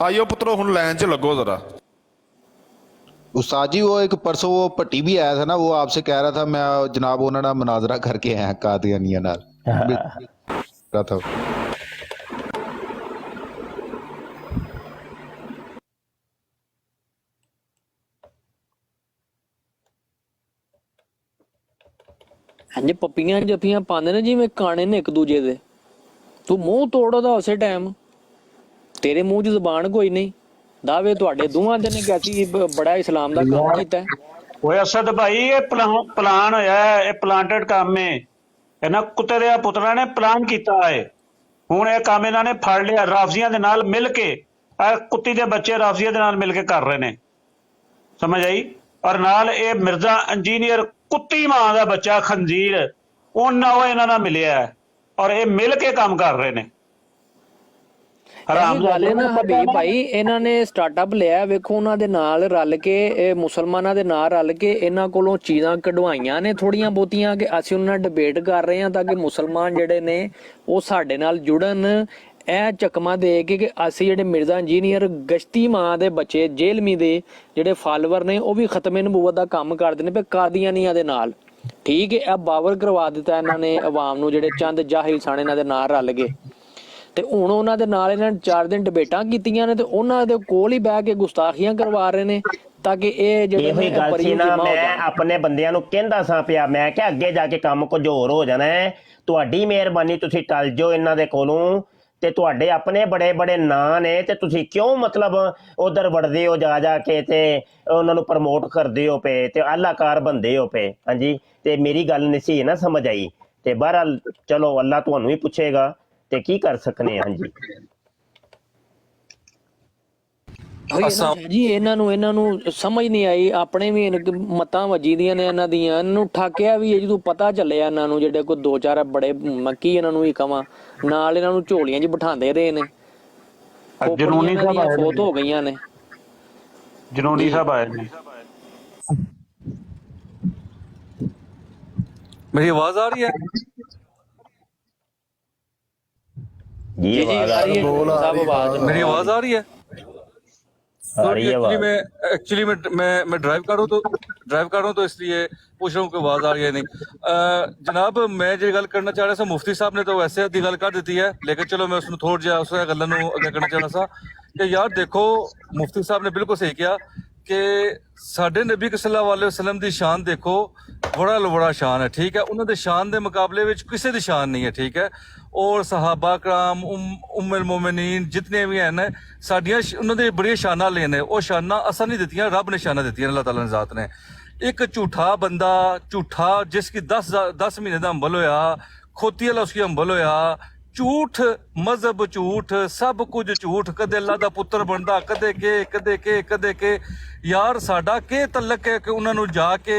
ਆਇਓ ਪੁੱਤਰੋ ਹੁਣ ਲਾइन ਚ लगो जरा उस्ताद जी वो एक परसों वो भट्टी भी आया था ना वो आपसे कह रहा था मैं जनाब उन्होंने मुनाजरा करके आया कादियानिया नाल रहा था ਹਾਂਜੀ ਪੱਪੀਆਂ ਜੱਫੀਆਂ ਪਾਉਂਦੇ ਨੇ ਜਿਵੇਂ ਕਾਣੇ ਨੇ ਇੱਕ ਦੂਜੇ ਦੇ ਤੂੰ ਮੂੰਹ ਤੋੜ ਉਹਦਾ ਉਸੇ ਟਾਈਮ ਤੇਰੇ ਮੂੰਹ 'ਚ ਜ਼ਬਾਨ ਕੋਈ ਨਹੀਂ ਦਾਅਵੇ ਤੁਹਾਡੇ ਦੋਵਾਂ ਦੇ ਨੇ ਕਿ ਅਸੀਂ ਬੜਾ ਇਸਲਾਮ ਦਾ ਕੰਮ ਕੀਤਾ ਓਏ ਅਸਦ ਭਾਈ ਇਹ ਪਲਾਨ ਹੋਇਆ ਇਹ ਪਲਾਂਟਡ ਕੰਮ ਹੈ ਇਹਨਾਂ ਕੁੱਤੇ ਦੇ ਪੁੱਤਰਾਂ ਨੇ ਪਲਾਨ ਕੀਤਾ ਹੈ ਹੁਣ ਇਹ ਕੰਮ ਇਹਨਾਂ ਨੇ ਫੜ ਲਿਆ ਰਾਫਜ਼ੀਆਂ ਦੇ ਨਾਲ ਮਿਲ ਕੇ ਇਹ ਕੁੱਤੀ ਦੇ ਬੱਚੇ ਰਾਫਜ਼ੀਆਂ ਦੇ ਨਾਲ ਮਿਲ ਕੇ ਕਰ ਰਹੇ ਨੇ ਸਮਝ ਆਈ ਔਰ ਨਾਲ ਇਹ ਮਿਰਜ਼ਾ ਇੰਜੀਨੀਅਰ ਕੁੱਤੀ ਮਾਂ ਦਾ ਬੱਚਾ ਖੰਜ਼ੀਰ ਉਹਨਾਂ ਉਹ ਇਹਨਾਂ ਨਾਲ ਮਿਲਿਆ ਔਰ ਇਹ ਮਿਲ ਕੇ ਕੰਮ ਕਰ ਰਹੇ ਨੇ ਹਬੀਬ ਭਾਈ ਇਹਨਾਂ ਨੇ ਸਟਾਰਟਅਪ ਲਿਆ ਵੇਖੋ ਉਹਨਾਂ ਦੇ ਨਾਲ ਰਲ ਕੇ ਇਹ ਮੁਸਲਮਾਨਾਂ ਦੇ ਨਾਲ ਰਲ ਕੇ ਇਹਨਾਂ ਕੋਲੋਂ ਚੀਜ਼ਾਂ ਕਢਵਾਈਆਂ ਨੇ ਥੋੜੀਆਂ ਬਹੁਤੀਆਂ ਕਿ ਅਸੀਂ ਉਹਨਾਂ ਨਾਲ ਡਿਬੇਟ ਕਰ ਰਹੇ ਹਾਂ ਤਾਂ ਕਿ ਮੁਸਲਮਾਨ ਜਿਹੜੇ ਨੇ ਉਹ ਸਾਡੇ ਨਾਲ ਜੁੜਨ ਇਹ ਚਕਮਾ ਦੇ ਕੇ ਅਸੀਂ ਜਿਹੜੇ ਮਿਰਜ਼ਾ ਇੰਜੀਨੀਅਰ ਗਸ਼ਤੀ ਮਾਂ ਦੇ ਬੱਚੇ ਜੇਲਮੀ ਦੇ ਜਿਹੜੇ ਫਾਲੋਅਰ ਨੇ ਉਹ ਵੀ ਖਤਮੇ ਨਬੂਵਤ ਦਾ ਕੰਮ ਕਰਦੇ ਨੇ ਪਏ ਕਾਦੀਆਨੀਆਂ ਦੇ ਨਾਲ ਠੀਕ ਹੈ ਇਹ ਬਾਵਰ ਕਰਵਾ ਦਿੱਤਾ ਇਹਨਾਂ ਨੇ ਆਵਾਮ ਨੂੰ ਜਿਹੜੇ ਚੰਦ ਜਾਹਿਲ ਸਾਣੇ ਇਹਨਾਂ ਦੇ ਨਾਲ ਰਲ ਗਏ ਤੇ ਹੁਣ ਉਹਨਾਂ ਦੇ ਨਾਲ ਇਹਨਾਂ ਨੇ 4 ਦਿਨ ਡਿਬੇਟਾਂ ਕੀਤੀਆਂ ਨੇ ਤੇ ਉਹਨਾਂ ਦੇ ਕੋਲ ਹੀ ਬਹਿ ਕੇ ਗੁਸਤਾਖੀਆਂ ਕਰਵਾ ਰਹੇ ਨੇ ਤਾਂ ਕਿ ਇਹ ਜਿਹੜੇ ਗੱਲ ਸੀ ਨਾ ਮੈਂ ਆਪਣੇ ਬੰਦਿਆਂ ਨੂੰ ਕਹਿੰਦਾ ਸਾਂ ਪਿਆ ਮੈਂ ਕਿ ਅੱਗੇ ਜਾ ਕੇ ਕੰਮ ਕੁਝ ਹੋਰ ਹੋ ਜਾਣਾ ਹੈ ਤੁਹਾਡੀ ਮਿਹਰਬਾਨੀ ਤੁਸੀਂ ਟਲ ਜਾਓ ਇਹਨਾਂ ਦੇ ਕੋਲੋਂ ਤੇ ਤੁਹਾਡੇ ਆਪਣੇ ਬੜੇ ਬੜੇ ਨਾਂ ਨੇ ਤੇ ਤੁਸੀਂ ਕਿਉਂ ਮਤਲਬ ਉਧਰ ਵੜਦੇ ਹੋ ਜਾ ਕੇ ਤੇ ਉਹਨਾਂ ਨੂੰ ਪ੍ਰਮੋਟ ਕਰਦੇ ਹੋ ਪਏ ਤੇ ਆਲਾਕਾਰ ਬੰਦੇ ਹੋ ਪਏ ਹਾਂਜੀ ਤੇ ਮੇਰੀ ਗੱਲ ਨਹੀਂ ਸੀ ਨਾ ਸਮਝ ਆਈ ਤੇ ਬਹਰਹਾਲ ਚਲੋ ਅੱਲਾ ਤੁਹਾਨੂੰ ਹੀ ਪੁੱਛੇਗਾ ਤੇ ਕੀ ਕਰ ਸਕਨੇ ਹਾਂਜੀ ਜੀ ਇਹਨਾਂ ਨੂੰ ਸਮਝ ਨਹੀਂ ਆਈ ਆਪਣੇ ਵੀ ਮਤਾਂ ਵੱਜੀ ਦੀਆਂ ਨੇ ਇਹਨਾਂ ਦੀਆਂ ਇਹਨੂੰ ਠਾਕਿਆ ਵੀ ਜਦੋਂ ਪਤਾ ਚੱਲਿਆ ਇਹਨਾਂ ਨੂੰ ਜਿਹੜੇ ਕੋਈ 2-4 ਬੜੇ ਮੱਕੀ ਇਹਨਾਂ ਨੂੰ ਹੀ ਕਵਾਂ ਨਾਲ ਇਹਨਾਂ ਨੂੰ ਝੋਲੀਆਂ 'ਚ ਬਿਠਾਉਂਦੇ ਰਹੇ ਨੇ ਜਨੂਨੀ ਸਾਹਿਬ ਆਏ ਫੋਟ ਹੋ ਗਈਆਂ ਨੇ ਜਨੂਨੀ ਸਾਹਿਬ ਆਏ ਨੇ मेरी आवाज आ रही है जी मेरी आवाज आ रही है एक्चुअली मैं ड्राइव कर रहा हूँ तो इसलिए पूछ रहा हूँ कि आवाज आ रही है नहीं जनाब मैं जो गल करना चाह रहा था मुफ्ती साहब ने तो वैसे अद्धी गल कर दी है लेकिन चलो मैं उसमें थोड़ा जिहा उस गल अगे करना चाह रहा था कि यार देखो मुफ्ती साहब ने बिल्कुल सही किया कि साडे नबी सल्लल्लाहु अलैहि वसल्लम दी शान देखो बड़ा शान है ठीक है उन्होंने शान के मुकाबले में किसी की शान नहीं है ठीक है और सहाबा कराम उम्मुल मोमिनीन जितने भी हैं साडियां उन्होंने बड़ियां शाना ले ने वो शाना असा नहीं दित्तियां रब ने शाना दित्तियां अल्लाह ताला ने ज़ात ने एक झूठा बंदा झूठा जिसकी 10 महीने का अंबल होया खोती वाला उसकी अंबल होया झूठ मजहब झूठ सब कुछ झूठ कदे अल्लाह दा पुत्र बनदा कदे के यार साडा के तलक है कि उन्होंने जाके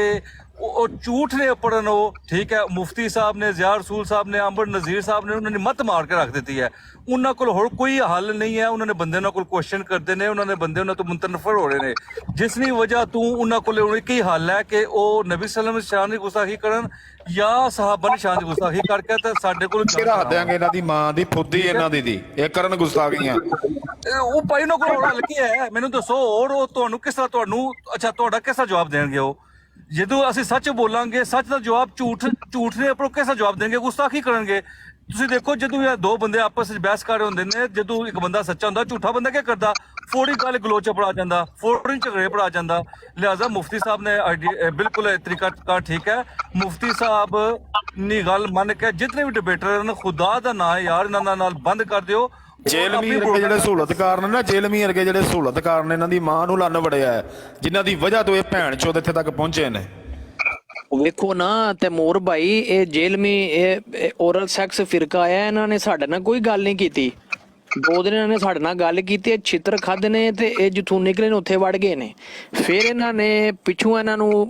झूठ ने पढ़न वो ठीक है मुफ्ती साहब ने ज़िया रसूल साहब ने अंबर नज़ीर साहब ने उन्होंने मत मार के रख दी है उन्होंने कोल होर कोई हल नहीं है उन्होंने बंदे उन्होंने कोल क्वेश्चन करते हैं उन्होंने बंदे उन्होंने तो मुतनफर हो रहे हैं जिसकी वजह तू उन्होंने कोल एक ही हल है कि वो नबी सल्लल्लाहु अलैहि वसल्लम शान की गुस्ताखी करन या सहाबा की शान की गुस्ताखी करके ते साडे कोल रख देंगे इन्हां दी मां दी फुद्दी इन्हां दी ये करन गुस्ताखियां वो भाई उन्होंने कोल हल की है मैनूं दसो और तुहानूं किस तरह तुहानूं अच्छा तुहाडा किस तरह जवाब देणगे वो ਜਦੋਂ ਅਸੀਂ ਸੱਚ ਬੋਲਾਂਗੇ ਸੱਚ ਦਾ ਜਵਾਬ ਝੂਠ ਨੇ ਆਪਰੋ ਕਿਹਦਾ ਜਵਾਬ ਦੇਣਗੇ ਗੁਸਤਾਖੀ ਕਰਨਗੇ ਤੁਸੀਂ ਦੇਖੋ ਜਦੋਂ ਇਹ ਦੋ ਬੰਦੇ ਆਪਸ ਵਿੱਚ ਬਹਿਸ ਕਰ ਰਹੇ ਹੁੰਦੇ ਨੇ ਜਦੋਂ ਇੱਕ ਬੰਦਾ ਸੱਚਾ ਹੁੰਦਾ ਝੂਠਾ ਬੰਦਾ ਕੀ ਕਰਦਾ ਫੌਰੀ ਗੱਲ ਗਲੋਚ ਪੜਾ ਜਾਂਦਾ ਫੌਰੀ ਝਗੜੇ ਪੜਾ ਜਾਂਦਾ ਲਿਹਾਜ਼ਾ ਮੁਫਤੀ ਸਾਹਿਬ ਨੇ ਬਿਲਕੁਲ ਤਰੀਕਾ ਠੀਕ ਹੈ ਮੁਫਤੀ ਸਾਹਿਬ ਨੀ ਗੱਲ ਮੰਨ ਕੇ ਜਿਤਨੇ ਵੀ ਡਿਬੇਟਰ ਨੇ ਖੁਦਾ ਦਾ ਨਾਂ ਹੈ ਯਾਰ ਇਹਨਾਂ ਨਾਲ ਬੰਦ ਕਰ ਦਿਓ ਜੇਲਮੀ ਵਰਗੇ ਜਿਹੜੇ ਸਹੂਲਤਕਾਰ ਨੇ ਨਾ, ਜੇਲਮੀ ਵਰਗੇ ਜਿਹੜੇ ਸਹੂਲਤਕਾਰ ਨੇ, ਇਹਨਾਂ ਦੀ ਮਾਂ ਨੂੰ ਲੰਨ ਵੜਿਆ ਹੈ, ਜਿਨ੍ਹਾਂ ਦੀ ਵਜ੍ਹਾ ਤੋਂ ਇਹ ਭੈਣ ਚੋਦ ਇੱਥੇ ਤੱਕ ਪਹੁੰਚੇ ਨੇ। ਵੇਖੋ ਨਾ ਤੈਮੂਰ ਭਾਈ, ਇਹ ਜੇਲਮੀ ਇਹ ਔਰਲ ਸੈਕਸ ਫਿਰਕਾ ਆਇਆ, ਇਹਨਾਂ ਨੇ ਸਾਡੇ ਨਾਲ ਕੋਈ ਗੱਲ ਨਹੀਂ ਕੀਤੀ। 2 ਦਿਨ ਇਹਨਾਂ ਨੇ ਸਾਡੇ ਨਾਲ ਗੱਲ ਕੀਤੀ, ਇਹ ਛਿੱਤਰ ਖਾਦੇ ਨੇ ਤੇ ਇਹ ਜਿੱਥੋਂ ਨਿਕਲੇ ਨੇ ਉੱਥੇ ਵੜ ਗਏ ਨੇ। ਫਿਰ ਇਹਨਾਂ ਨੇ ਪਿੱਛੋਂ ਇਹਨਾਂ ਨੂੰ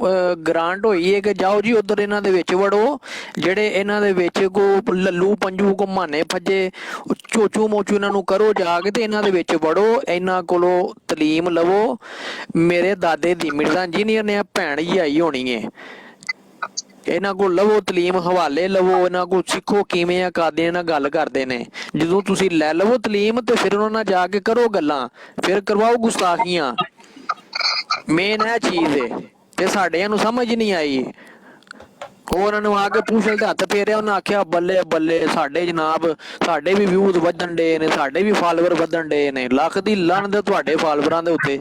ਗ੍ਰਾਂਟ ਹੋਈ ਹੈ ਕਿ ਜਾਓ ਜੀ ਉਧਰ ਇਹਨਾਂ ਦੇ ਵਿੱਚ ਵੜੋ, ਜਿਹੜੇ ਇਹਨਾਂ ਦੇ ਵਿੱਚ ਕੋ ਲੱਲੂ ਪੰਜੂ ਕੋ ਮਾਨੇ ਫੱਜੇ ਚੋਚੂ ਮੋਚੂ ਇਹਨਾਂ ਨੂੰ ਕਰੋ ਜਾ ਕੇ ਤੇ ਇਹਨਾਂ ਦੇ ਵਿੱਚ ਵੜੋ, ਇਹਨਾਂ ਕੋਲੋਂ ਤਲੀਮ ਲਵੋ। ਮੇਰੇ ਦਾਦੇ ਦੀ ਮਿਰਜ਼ਾ ਇੰਜੀਨੀਅਰ ਨੇ ਭੈਣ ਜੀ ਆਈ ਹੋਣੀ ਹੈ, ਇਹਨਾਂ ਕੋਲ ਲਵੋ ਤਲੀਮ, ਹਵਾਲੇ ਲਵੋ, ਇਹਨਾਂ ਕੋਲ ਸਿੱਖੋ ਕਿਵੇਂ ਆ ਕਾਦੀਆਂ ਨਾਲ ਗੱਲ ਕਰਦੇ ਨੇ। ਜਦੋਂ ਤੁਸੀਂ ਲੈ ਲਵੋ ਤਲੀਮ ਤੇ ਫਿਰ ਉਹਨਾਂ ਨਾਲ ਜਾ ਕੇ ਕਰੋ ਗੱਲਾਂ, ਫਿਰ ਕਰਵਾਓ ਗੁਸਤਾਖੀਆਂ। ਮੇਨ ਇਹ ਚੀਜ਼ ਹੈ ਤੇ ਸਾਡਿਆਂ ਨੂੰ ਸਮਝ ਨਹੀਂ ਆਈ। ਉਹਨਾਂ ਨੂੰ ਆ ਕੇ ਪੂਛਲ ਤੇ ਹੱਥ ਫੇਰਿਆ, ਉਹਨਾਂ ਆਖਿਆ ਬੱਲੇ ਬੱਲੇ ਸਾਡੇ ਜਨਾਬ, ਸਾਡੇ ਵੀ ਵਿਊਜ਼ ਵਧਣ ਡੇ ਨੇ, ਸਾਡੇ ਵੀ ਫਾਲੋਅਰ ਵਧਣ ਡੇ ਨੇ। ਲੱਖ ਦੀ ਲਾਹਨਤ ਤੁਹਾਡੇ ਫਾਲੋਅਰਾਂ ਦੇ ਉੱਤੇ,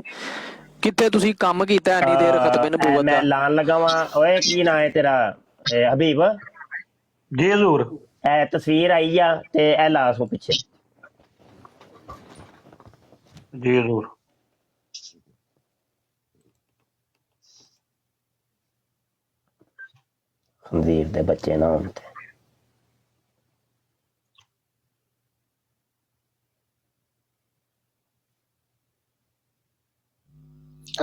ਕਿੱਥੇ ਤੁਸੀਂ ਕੰਮ ਕੀਤਾ ਇੰਨੀ ਦੇਰ ਖਤਮੇ ਨਬੂਵਤ ਦਾ। ਮੈਂ ਲਾਣ ਲੱਗਾ ਵਾਂ। ਓਏ ਕੀ ਨਾਂ ਹੈ ਤੇਰਾ? ਹਬੀਬ ਜੀ ਹਜ਼ੂਰ। ਇਹ ਤਸਵੀਰ ਆਈ ਆ ਤੇ ਇਹ ਲਾ ਸੋ ਪਿੱਛੇ। ਜੀ ਹਜ਼ੂਰ। ਖੰਜ਼ੀਰ ਦੇ ਬੱਚੇ ਨਾ ਹੋਣ ਤੇ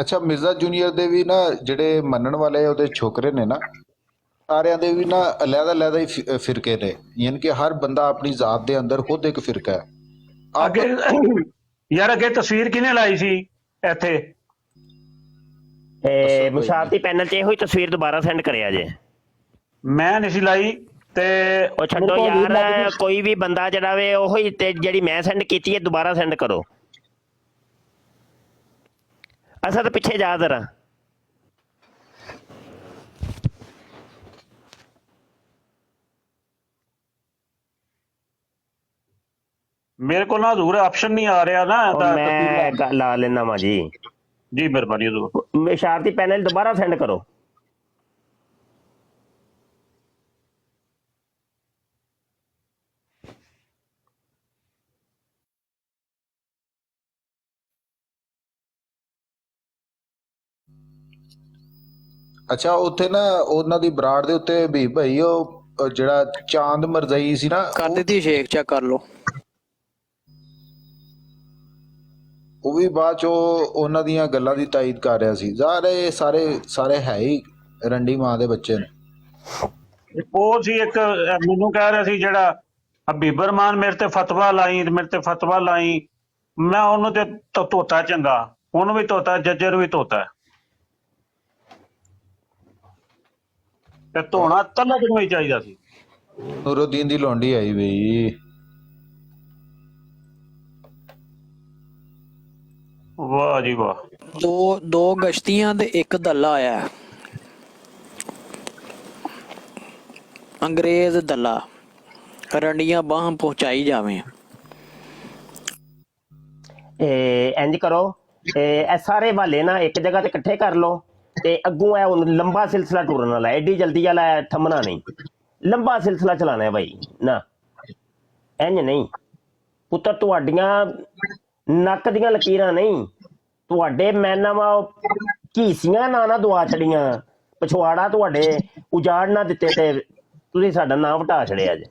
ਅੱਛਾ, ਮਿਰਜ਼ਾ ਜੂਨੀਅਰ ਦੇ ਵੀ ਨਾ ਜਿਹੜੇ ਮੰਨਣ ਵਾਲੇ ਉਹਦੇ ਛੋਕਰੇ ਨੇ ਨਾ, ਸਾਰਿਆਂ ਦੇ ਵੀ ਨਾ ਅਲੱਗ-ਅਲੱਗ ਹੀ ਫਿਰਕੇ ਨੇ, ਯਾਨੀ ਕਿ ਹਰ ਬੰਦਾ ਆਪਣੀ ਜ਼ਾਤ ਦੇ ਅੰਦਰ ਖੁਦ ਇੱਕ ਫਿਰਕਾ ਹੈ। ਅੱਗੇ ਯਾਰ ਅੱਗੇ ਤਸਵੀਰ ਕਿਹਨੇ ਲਾਈ ਸੀ ਇੱਥੇ? ਮੁਸ਼ਾਰਤੀ ਪੈਨਲ 'ਚ ਇਹੋ ਹੀ ਤਸਵੀਰ ਦੁਬਾਰਾ ਸੈਂਡ ਕਰਿਆ ਜੇ। ਮੈਂ ਨਹੀਂ ਸੀ ਲਾਈ ਤੇ ਉਹ ਛੱਡੋ ਯਾਰ, ਕੋਈ ਵੀ ਬੰਦਾ ਜਿਹੜਾ ਵੇ ਉਹੋ ਹੀ, ਤੇ ਜਿਹੜੀ ਮੈਂ ਸੈਂਡ ਕੀਤੀ ਹੈ ਦੁਬਾਰਾ ਸੈਂਡ ਕਰੋ। ਅਸਾਂ ਤਾਂ ਪਿੱਛੇ ਜਾ ਜ਼ਰਾ। ਮੇਰੇ ਕੋਲ ਨਾ ਹਜ਼ੂਰ ਆਪਸ਼ਨ ਨਹੀਂ ਆ ਰਿਹਾ ਨਾ, ਮੈਂ ਲਾ ਲੈਣਾ ਵਾ ਜੀ। ਜੀ ਮਿਹਰਬਾਨੀ ਹਜ਼ੂਰ। ਇਸ਼ਾਰਤੀ ਪੈਨਲ ਦੁਬਾਰਾ ਸੈਂਡ ਕਰੋ। ਅੱਛਾ, ਉੱਥੇ ਨਾ ਉਹਨਾਂ ਦੀ ਬਰਾੜ ਦੇ ਉੱਤੇ ਵੀ ਭਾਈ ਉਹ ਜਿਹੜਾ ਚਾਂਦ ਮਰਜ਼ਈ ਸੀ ਨਾ, ਕਰ ਦਿੱਤੀ ਸ਼ੇਖ, ਚੈੱਕ ਕਰ ਲਓ। ਉਹ ਵੀ ਬਾਅਦ ਚੋਂ ਉਹਨਾਂ ਦੀਆਂ ਗੱਲਾਂ ਦੀ ਤਾਇਦ ਕਰ ਰਿਹਾ ਸੀ। ਸਾਰੇ ਸਾਰੇ ਸਾਰੇ ਹੈ ਹੀ ਰੰਡੀ ਮਾਂ ਦੇ ਬੱਚੇ ਨੇ। ਉਹ ਸੀ ਇੱਕ ਮੈਨੂੰ ਕਹਿ ਰਿਹਾ ਸੀ ਜਿਹੜਾ ਹਬੀਬ ਰਹਿਮਾਨ, ਮੇਰੇ ਤੇ ਫਤਵਾ ਲਾਈ, ਮੇਰੇ ਤੇ ਫਤਵਾ ਲਾਈ। ਮੈਂ ਉਹਨੂੰ ਤੇ ਧੋਤਾ ਚੰਗਾ, ਉਹਨੂੰ ਵੀ ਧੋਤਾ, ਜੱਜੇ ਨੂੰ ਵੀ ਧੋਤਾ ਤੇ ਧੋਣਾ ਤਲਕ ਨੂੰ ਹੀ ਚਾਹੀਦਾ ਸੀ। ਨੂਰੁੱਦੀਨ ਦੀ ਲੌਂਡੀ ਆਈ ਬਈ। ਵਾਹ ਜੀ ਵਾਹ। ਦੋ ਗਸ਼ਤੀਆਂ ਦੇ ਇੱਕ ਦੱਲਾ ਆਇਆ, ਅੰਗਰੇਜ਼ ਦੱਲਾ, ਰੰਡੀਆਂ ਬਾਹਾਂ ਪਹੁੰਚਾਈ ਜਾਵੇ। ਇੰਜ ਕਰੋ, ਇਹ ਸਾਰੇ ਹਵਾਲੇ ਨਾ ਇੱਕ ਜਗ੍ਹਾ ਤੇ ਇਕੱਠੇ ਕਰ ਲਓ ਤੇ ਅੱਗੋਂ ਇਹ ਹੁਣ ਲੰਬਾ ਸਿਲਸਿਲਾ ਟੁਰਨ ਵਾਲਾ, ਐਡੀ ਜਲਦੀ ਵਾਲਾ ਥੰਮਣਾ ਨਹੀਂ, ਲੰਬਾ ਸਿਲਸਿਲਾ ਚਲਾਣਾ ਹੈ ਭਾਈ ਨਾ, ਇੰਜ ਨਹੀਂ ਪੁੱਤਰ। ਤੁਹਾਡੀਆਂ ਨੱਕ ਦੀਆਂ ਲਕੀਰਾਂ ਨਹੀਂ, ਤੁਹਾਡੇ ਮੈਨਾਵਾ ਘੀਸੀਆਂ ਨਾ ਦੁਆ ਛੜੀਆਂ, ਪਛਵਾੜਾ ਤੁਹਾਡੇ ਉਜਾੜ ਨਾ ਦਿੱਤੇ ਤੇ ਤੁਸੀਂ ਸਾਡਾ ਨਾਂ ਵਟਾ ਛੜਿਆ ਜੇ।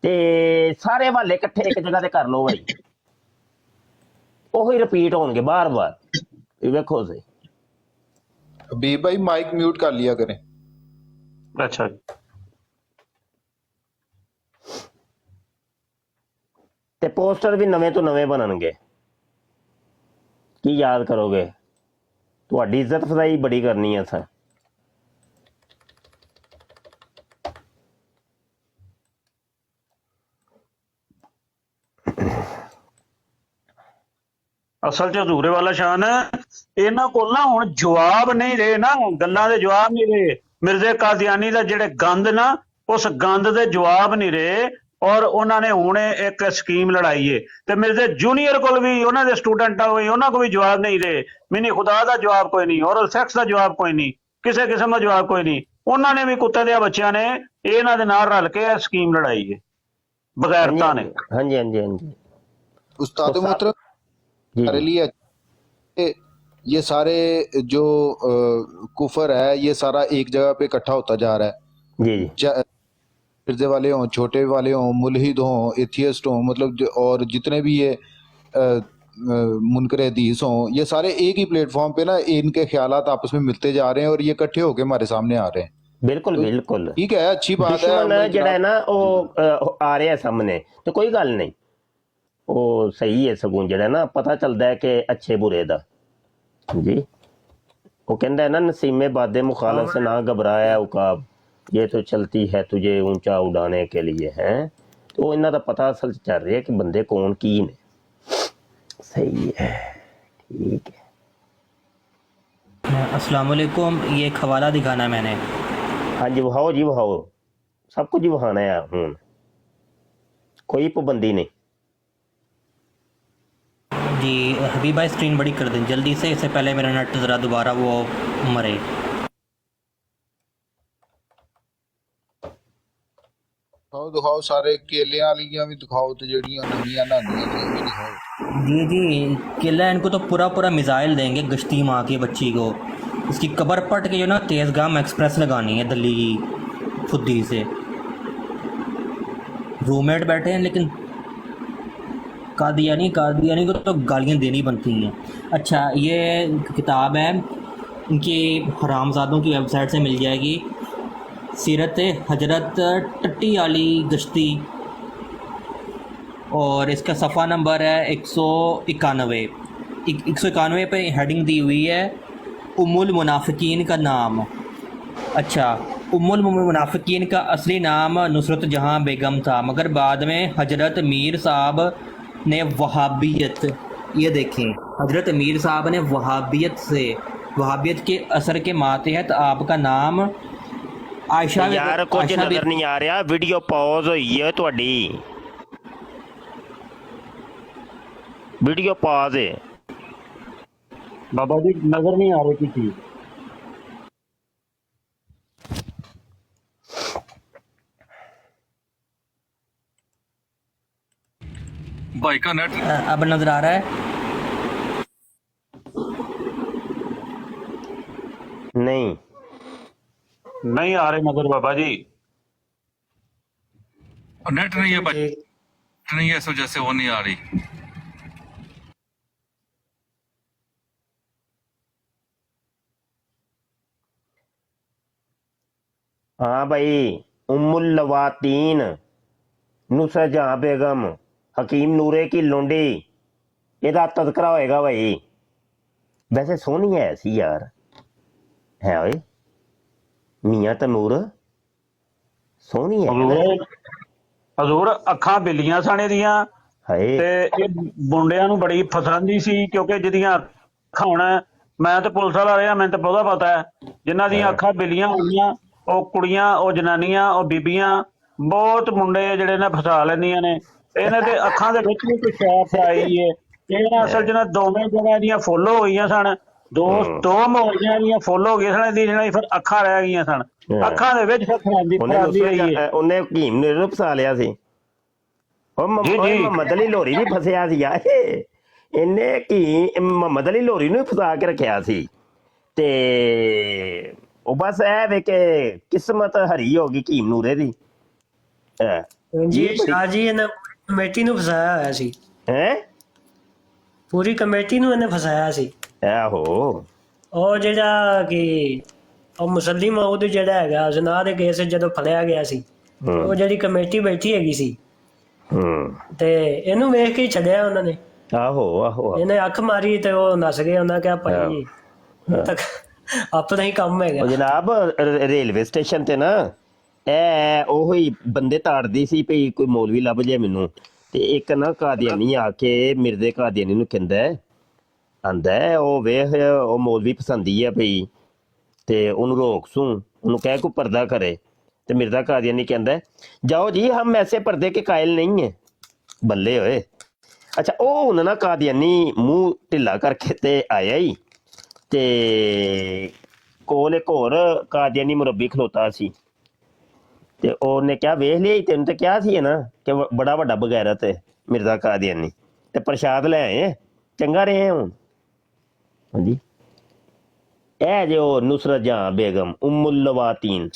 ਤੇ ਸਾਰੇ ਹਵਾਲੇ ਇਕੱਠੇ ਇੱਕ ਜਗ੍ਹਾ ਤੇ ਕਰ ਲਓ ਭਾਈ, ਉਹੀ ਰਿਪੀਟ ਹੋਣਗੇ ਬਾਰ-ਬਾਰ। ਵੇਖੋ ਸਹੀ ਵੀ ਭਾਈ ਮਾਈਕ ਮਿਊਟ ਕਰ ਲਿਆ ਕਰੇ। ਅੱਛਾ ਜੀ। ਤੇ ਪੋਸਟਰ ਵੀ ਨਵੇਂ ਤੋਂ ਨਵੇਂ ਬਣਨਗੇ। ਕੀ ਯਾਦ ਕਰੋਗੇ? ਤੁਹਾਡੀ ਇੱਜ਼ਤ ਫਜ਼ਾਈ ਬੜੀ ਕਰਨੀ ਹੈ ਸਰ। ਅਸਲ ਚ ਹਜ਼ੂਰੇ ਵਾਲਾ ਸ਼ਾਨ, ਇਹਨਾਂ ਕੋਲ ਨਾ ਹੁਣ ਜਵਾਬ ਨਹੀਂ ਰਹੇ ਨਾ, ਗੱਲਾਂ ਦੇ ਜਵਾਬ ਨਹੀਂ ਰਹੇ। ਮਿਰਜ਼ੇ ਕਾਦੀਆਨੀ ਦਾ ਜਿਹੜੇ ਗੰਦ ਨਾ, ਉਸ ਗੰਦ ਦੇ ਜਵਾਬ ਨਹੀਂ ਰਹੇ। ਔਰ ਉਹਨਾਂ ਨੇ ਹੁਣ ਇੱਕ ਸਕੀਮ ਲੜਾਈ ਏ ਤੇ ਮਿਰਜ਼ੇ ਜੂਨੀਅਰ ਕੋਲ ਵੀ, ਉਹਨਾਂ ਦੇ ਸਟੂਡੈਂਟਾਂ ਹੋਏ, ਉਹਨਾਂ ਕੋਲ ਵੀ ਜਵਾਬ ਨਹੀਂ ਰਹੇ। ਮਿਨੀ ਖੁਦਾ ਦਾ ਜਵਾਬ ਕੋਈ ਨਹੀਂ, ਔਰਲ ਸੈਕਸ ਦਾ ਜਵਾਬ ਕੋਈ ਨਹੀਂ, ਕਿਸੇ ਕਿਸਮ ਦਾ ਜਵਾਬ ਕੋਈ ਨਹੀਂ। ਉਹਨਾਂ ਨੇ ਵੀ ਕੁੱਤੇ ਦੇ ਬੱਚਿਆਂ ਨੇ ਇਹਨਾਂ ਦੇ ਨਾਲ ਰਲ ਕੇ ਸਕੀਮ ਲੜਾਈ ਏ ਬਗੈਰਤਾ ਨੇ। ਹਾਂਜੀ ਹਾਂਜੀ ਹਾਂਜੀ। उस्ताद मोहतरम जी हमारे जी लिए ये सारे जो कुफर है ये सारा एक जगह पे इकट्ठा होता जा रहा है। जी जी फिरजे वाले हों, छोटे वाले हों, मुल्हिद हों, एथियस्ट हों, मतलब और जितने भी ये मुनकर हदीस हों, ये सारे एक ही प्लेटफॉर्म पे ना इनके ख्यालात आपस में मिलते जा रहे हैं और ये इकट्ठे होके हमारे सामने आ रहे हैं। बिल्कुल तो बिल्कुल ठीक है, अच्छी बात है। ਦੁਸ਼ਮਣ ਜਿਹੜਾ ਹੈ जनाब ਨਾ ਉਹ ਆ ਰਿਹਾ ਸਾਹਮਣੇ ਤੇ ਕੋਈ ਗੱਲ ਨਹੀਂ, ਉਹ ਸਹੀ ਹੈ ਸਗੋਂ ਜਿਹੜਾ ਨਾ ਪਤਾ ਚੱਲਦਾ ਹੈ ਕਿ ਅੱਛੇ ਬੁਰੇ ਦਾ ਜੀ। ਉਹ ਕਹਿੰਦਾ ਹੈ ਨਾ ਨਸੀਮੇ ਬਾਦੇ मुखालफ से ना घबराया उकाब ये तो चलती है तुझे ऊंचा उड़ाने के लिए है। तो ਇਹਨਾਂ ਦਾ ਪਤਾ ਅਸਲ 'ਚ ਚੱਲ ਰਿਹਾ ਕਿ ਬੰਦੇ ਕੌਣ ਕੀ ਨੇ। सही है, ठीक है। अस्सलाम वालेकुम, ये एक हवाला दिखाना है मैंने। हाँ जी वहाओ जी वहाओ, सब कुछ ही वहाना है हूँ, कोई पाबंदी नहीं जी हबीब भाई स्क्रीन बड़ी कर दें जल्दी से, इससे पहले मेरा नेट ज़रा दोबारा वो मरे। दिखाओ दिखाओ, सारे केले वालियां भी दिखाओ तो जड़ियां नवियां नानियां भी दिखाओ। जी किला इनको तो पूरा पूरा मिसाइल देंगे गश्ती माँ की बच्ची को, इसकी कबर पट के जो ना तेज़गाम एक्सप्रेस लगानी है दिल्ली की फुद्दी से। रूममेट बैठे हैं लेकिन कादियानी को तो गालियाँ देनी बनती हैं। अच्छा ये किताब है इनकी हरामजादों की वेबसाइट से मिल जाएगी, सीरत हजरत टट्टी आली गश्ती, और इसका सफ़ा नंबर है 191 पे हेडिंग दी हुई है उम्मुल मुनाफिकीन का नाम। अच्छा उम्मुल मुनाफिकीन का असली नाम नुसरत जहाँ बेगम था, मगर बाद में हजरत मीर साहब ने वहाबियत, ये देखें हजरत मीर साहब ने वहाबियत के असर के मातहत आपका नाम आयशा यार कुछ नजर नहीं आ रहा, वीडियो पॉज हुई है ਤੁਹਾਡੀ, वीडियो पॉज है बाबा जी नजर नहीं आ रही थी चीज। भाई का नेट अब नजर आ रहा है? नहीं नहीं आ रही नजर बाबा जी। नेट नहीं है भाई, नहीं है इस वजह से वो नहीं आ रही। हाँ भाई, उम्मुल लवातीन नुसरत जहाँ बेगम हकीम नूरे की लोंडी, ਇਹਦਾ ਤਜ਼ਕਰਾ ਹੋਏਗਾ भाई। वैसे सोहनी है सी यार, है ओए मियां तैमूर सोहनी है। ਹਜ਼ੂਰ ਅੱਖਾਂ ਬਿੱਲੀਆਂ ਸਾਣੇ ਦੀਆਂ ਹਾਏ ਤੇ ਇਹ ਮੁੰਡਿਆਂ ਨੂੰ ਬੜੀ ਪਸੰਦ ਸੀ, ਕਿਉਂਕਿ ਜਿਹਦੀਆਂ ਅੱਖਾਂ ਹੋਣਾ, ਮੈਂ ਤੇ ਪੁਲਿਸ ਵਾਲਾ ਰਿਹਾ, ਮੈਨੂੰ ਤਾਂ ਬਹੁਤਾ ਪਤਾ ਹੈ, ਜਿਨ੍ਹਾਂ ਦੀਆਂ ਅੱਖਾਂ ਬਿੱਲੀਆਂ ਹੋਈਆਂ ਉਹ ਕੁੜੀਆਂ, ਉਹ ਜਨਾਨੀਆਂ, ਉਹ ਬੀਬੀਆਂ, ਬਹੁਤ ਮੁੰਡੇ ਜਿਹੜੇ ਨੇ ਫਸਾ ਲੈਂਦੀਆਂ ਨੇ। ਇਹਨੇ ਤੇ ਅੱਖਾਂ ਦੇ ਵਿੱਚ ਵੀ ਕੋਈ ਸ਼ੈਪ ਆਈ ਹੈ। ਇਹਨਾਂ ਅਸਲ 'ਚ ਨਾ ਦੋਵੇਂ ਜਗ੍ਹਾ ਦੀਆਂ ਫੁੱਲ ਹੋ ਗਈਆਂ ਸਨ, ਦੋ ਮੋਰੀਆਂ ਦੀਆਂ ਫੁੱਲ ਹੋ ਗਈਆਂ ਸਨ, ਇਹਦੀ ਜਿਹੜਾ ਫਿਰ ਅੱਖਾਂ ਰਹਿ ਗਈਆਂ ਸਨ, ਅੱਖਾਂ ਦੇ ਵਿੱਚ ਫਿਰ ਖਰਾਬੀ ਰਹੀ ਹੈ। ਉਹਨੇ ਹਕੀਮ ਨੇ ਇਹਨੂੰ ਫਸਾ ਲਿਆ ਸੀ। ਉਹ ਮੁਹੰਮਦ ਅਲੀ ਲੋਰੀ ਵੀ ਫਸਿਆ ਸੀ ਯਾਰ, ਇਹਨੇ ਕੀ ਮੁਹੰਮਦ ਅਲੀ ਲੋਰੀ ਨੂੰ ਫਸਾ ਕੇ ਰੱਖਿਆ ਸੀ। ਤੇ ਉਹ ਬਸ ਇਹ ਵੇ ਕਿ ਕਿਸਮਤ ਹਰੀ ਹੋ ਗਈ ਹਕੀਮ ਨੂਰੇ ਦੀ। ਜੀ ਸ਼ਾਹ ਜੀ ਇਹਨੇ ਕਮੇਟੀ ਨੂੰ ਫਸਾਇਆ ਹੋਇਆ ਸੀ। ਹੈ ਪੂਰੀ ਕਮੇਟੀ ਨੂੰ ਇਹਨੇ ਫਸਾਇਆ ਸੀ। ਆਹੋ ਉਹ ਜਿਹੜਾ ਕਿ ਉਹ ਮੁਸੱਲੀ ਮਊਦ ਜਿਹੜਾ ਹੈਗਾ ਜ਼ਨਾ ਦੇ ਕੇਸ ਜਦੋਂ ਫੜਿਆ ਗਿਆ ਸੀ, ਉਹ ਜਿਹੜੀ ਕਮੇਟੀ ਬੈਠੀ ਹੈਗੀ ਸੀ ਤੇ ਇਹਨੂੰ ਵੇਖ ਕੇ ਛੱਡਿਆ ਉਹਨਾਂ ਨੇ। ਆਹੋ ਆਹੋ ਇਹਨੇ ਅੱਖ ਮਾਰੀ ਤੇ ਉਹ ਨੱਸ ਗਏ। ਉਹਨਾਂ ਕਿਹਾ ਭਾਈ ਤੱਕ ਆਪਣਾ ਹੀ ਕੰਮ ਹੈਗਾ। ਜਨਾਬ ਰੇਲਵੇ ਸਟੇਸ਼ਨ ਤੇ ਨਾ ਇਹ ਉਹੀ ਬੰਦੇ ਤਾੜਦੀ ਸੀ ਭਈ ਕੋਈ ਮੌਲਵੀ ਲੱਭ ਜਾਏ ਮੈਨੂੰ, ਤੇ ਇੱਕ ਨਾ ਕਾਦੀਆਨੀ ਆ ਕੇ ਮਿਰਜ਼ੇ ਕਾਦੀਆਨੀ ਨੂੰ ਕਹਿੰਦਾ ਆਂਦਾ ਉਹ ਵੇਖ ਉਹ ਮੌਲਵੀ ਪਸੰਦੀ ਆ ਭਈ ਤੇ ਉਹਨੂੰ ਰੋਕ ਸੂ, ਉਹਨੂੰ ਕਹਿ ਕੋਈ ਪਰਦਾ ਕਰੇ। ਤੇ ਮਿਰਜ਼ਾ ਕਾਦੀਆਨੀ ਕਹਿੰਦਾ ਜਾਓ ਜੀ ਹਮ ਐਸੇ ਪਰਦੇ ਕੇ ਕਾਇਲ ਨਹੀਂ ਹੈ। ਬੱਲੇ ਹੋਏ। ਅੱਛਾ ਉਹ ਹੁਣ ਨਾ ਕਾਦੀਆਨੀ ਮੂੰਹ ਢਿੱਲਾ ਕਰਕੇ ਤੇ ਆਇਆ ਹੀ, ਤੇ ਕੋਲ ਇੱਕ ਹੋਰ ਕਾਦੀਆਨੀ ਮੁਰੱਬੀ ਖਲੋਤਾ ਸੀ, ਤੇ ਉਹਨੇ ਕਿਹਾ ਵੇਖ ਲਿਆ ਤੈਨੂੰ ਤਾਂ ਕਿਹਾ ਸੀ ਨਾ ਕਿ ਬੜਾ ਵੱਡਾ ਬਗੈਰਤ ਹੈ ਮਿਰਜ਼ਾ ਕਾਦੀਆਨੀ। ਤੇ ਪ੍ਰਸ਼ਾਦ ਲੈ ਆਏ, ਚੰਗਾ ਰਹੇ ਹੁਣ। ਹਾਂਜੀ, ਇਹ ਜੋ ਨੁਸਰਤ ਜਹਾਂ ਬੇਗਮ ਉਮੁਲ ਲਵਾਤੀਨ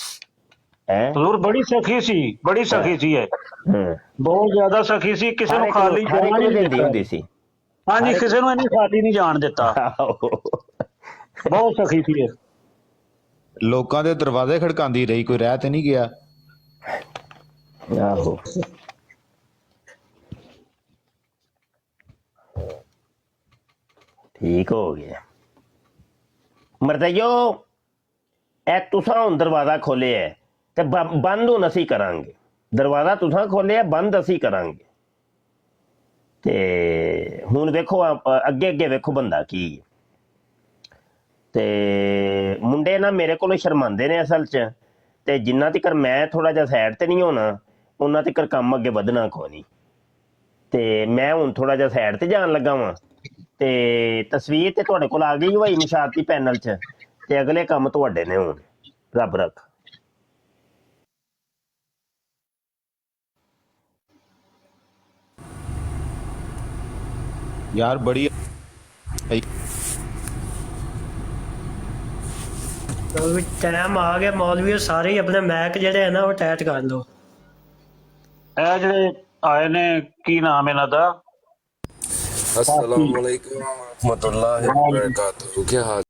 ਹੈ, ਹਜ਼ੂਰ ਬੜੀ ਸਖੀ ਸੀ, ਬੜੀ ਸਖੀ ਸੀ ਇਹ, ਬਹੁਤ ਜ਼ਿਆਦਾ ਸਖੀ ਸੀ, ਕਿਸੇ ਨੂੰ ਖਾਲੀ ਜਾਣ ਨਹੀਂ ਦਿੰਦੀ ਹੁੰਦੀ ਸੀ। ਹਾਂਜੀ, ਕਿਸੇ ਨੂੰ ਇਹਨੇ ਖਾਲੀ ਨਹੀਂ ਜਾਣ ਦਿੱਤਾ, ਬਹੁਤ ਸਖੀ ਸੀ ਇਹ। ਲੋਕਾਂ ਦੇ ਦਰਵਾਜ਼ੇ ਖੜਕਾਉਂਦੀ ਰਹੀ, ਕੋਈ ਰਹਿ ਤੇ ਨਹੀਂ ਗਿਆ। ਆਹੋ, ਠੀਕ ਹੋ ਗਿਆ। ਮਰਦਈਓ, ਇਹ ਤੁਸਾਂ ਹੁਣ ਦਰਵਾਜ਼ਾ ਖੋਲਿਆ ਤੇ ਬੰਦ ਹੁਣ ਅਸੀਂ ਕਰਾਂਗੇ। ਦਰਵਾਜ਼ਾ ਤੁਸਾਂ ਖੋਲਿਆ, ਬੰਦ ਅਸੀਂ ਕਰਾਂਗੇ। ਤੇ ਹੁਣ ਵੇਖੋ, ਅੱਗੇ ਅੱਗੇ ਵੇਖੋ ਬੰਦਾ ਕੀ ਹੈ। ਤੇ ਮੁੰਡੇ ਨਾ ਮੇਰੇ ਕੋਲੋਂ ਸ਼ਰਮਾਉਂਦੇ ਨੇ ਅਸਲ 'ਚ, ਤੇ ਜਿੰਨਾ ਤੱਕ ਮੈਂ ਥੋੜਾ ਜਿਹਾ ਸਾਈਡ ਤੇ ਨਹੀਂ ਹੋਣਾ ਉਹਨਾਂ ਤੱਕ ਕੰਮ ਅੱਗੇ ਵਧਣਾ ਕੋਈ ਨਹੀਂ। ਤੇ ਮੈਂ ਹੁਣ ਥੋੜਾ ਜਿਹਾ ਸਾਈਡ ਤੇ ਜਾਣ ਲੱਗਾ ਵਾਂ, ਤੇ ਤਸਵੀਰ ਤੇ ਤੁਹਾਡੇ ਕੋਲ ਆ ਗਈ ਹੋਈ ਨਿਸ਼ਾਤੀ ਪੈਨਲ 'ਚ, ਤੇ ਅਗਲੇ ਕੰਮ ਤੁਹਾਡੇ ਨੇ ਹੁਣ। ਰੱਬ ਰੱਖ। ਯਾਰ ਬੜੀ ਟਾਈਮ ਆ ਗਿਆ ਮੌਲਵੀ, ਸਾਰੇ ਹੀ ਆਪਣੇ ਮੈਕ ਜਿਹੜੇ ਹੈ ਨਾ ਉਹ ਅਟੈਚ ਕਰ ਲਓ। ਇਹ ਜਿਹੜੇ ਆਏ ਨੇ, ਕੀ ਨਾਮ ਇਹਨਾਂ ਦਾ? अस्सलाम वालेकुम रहमतुल्लाहि व बरकातहू। क्या हाल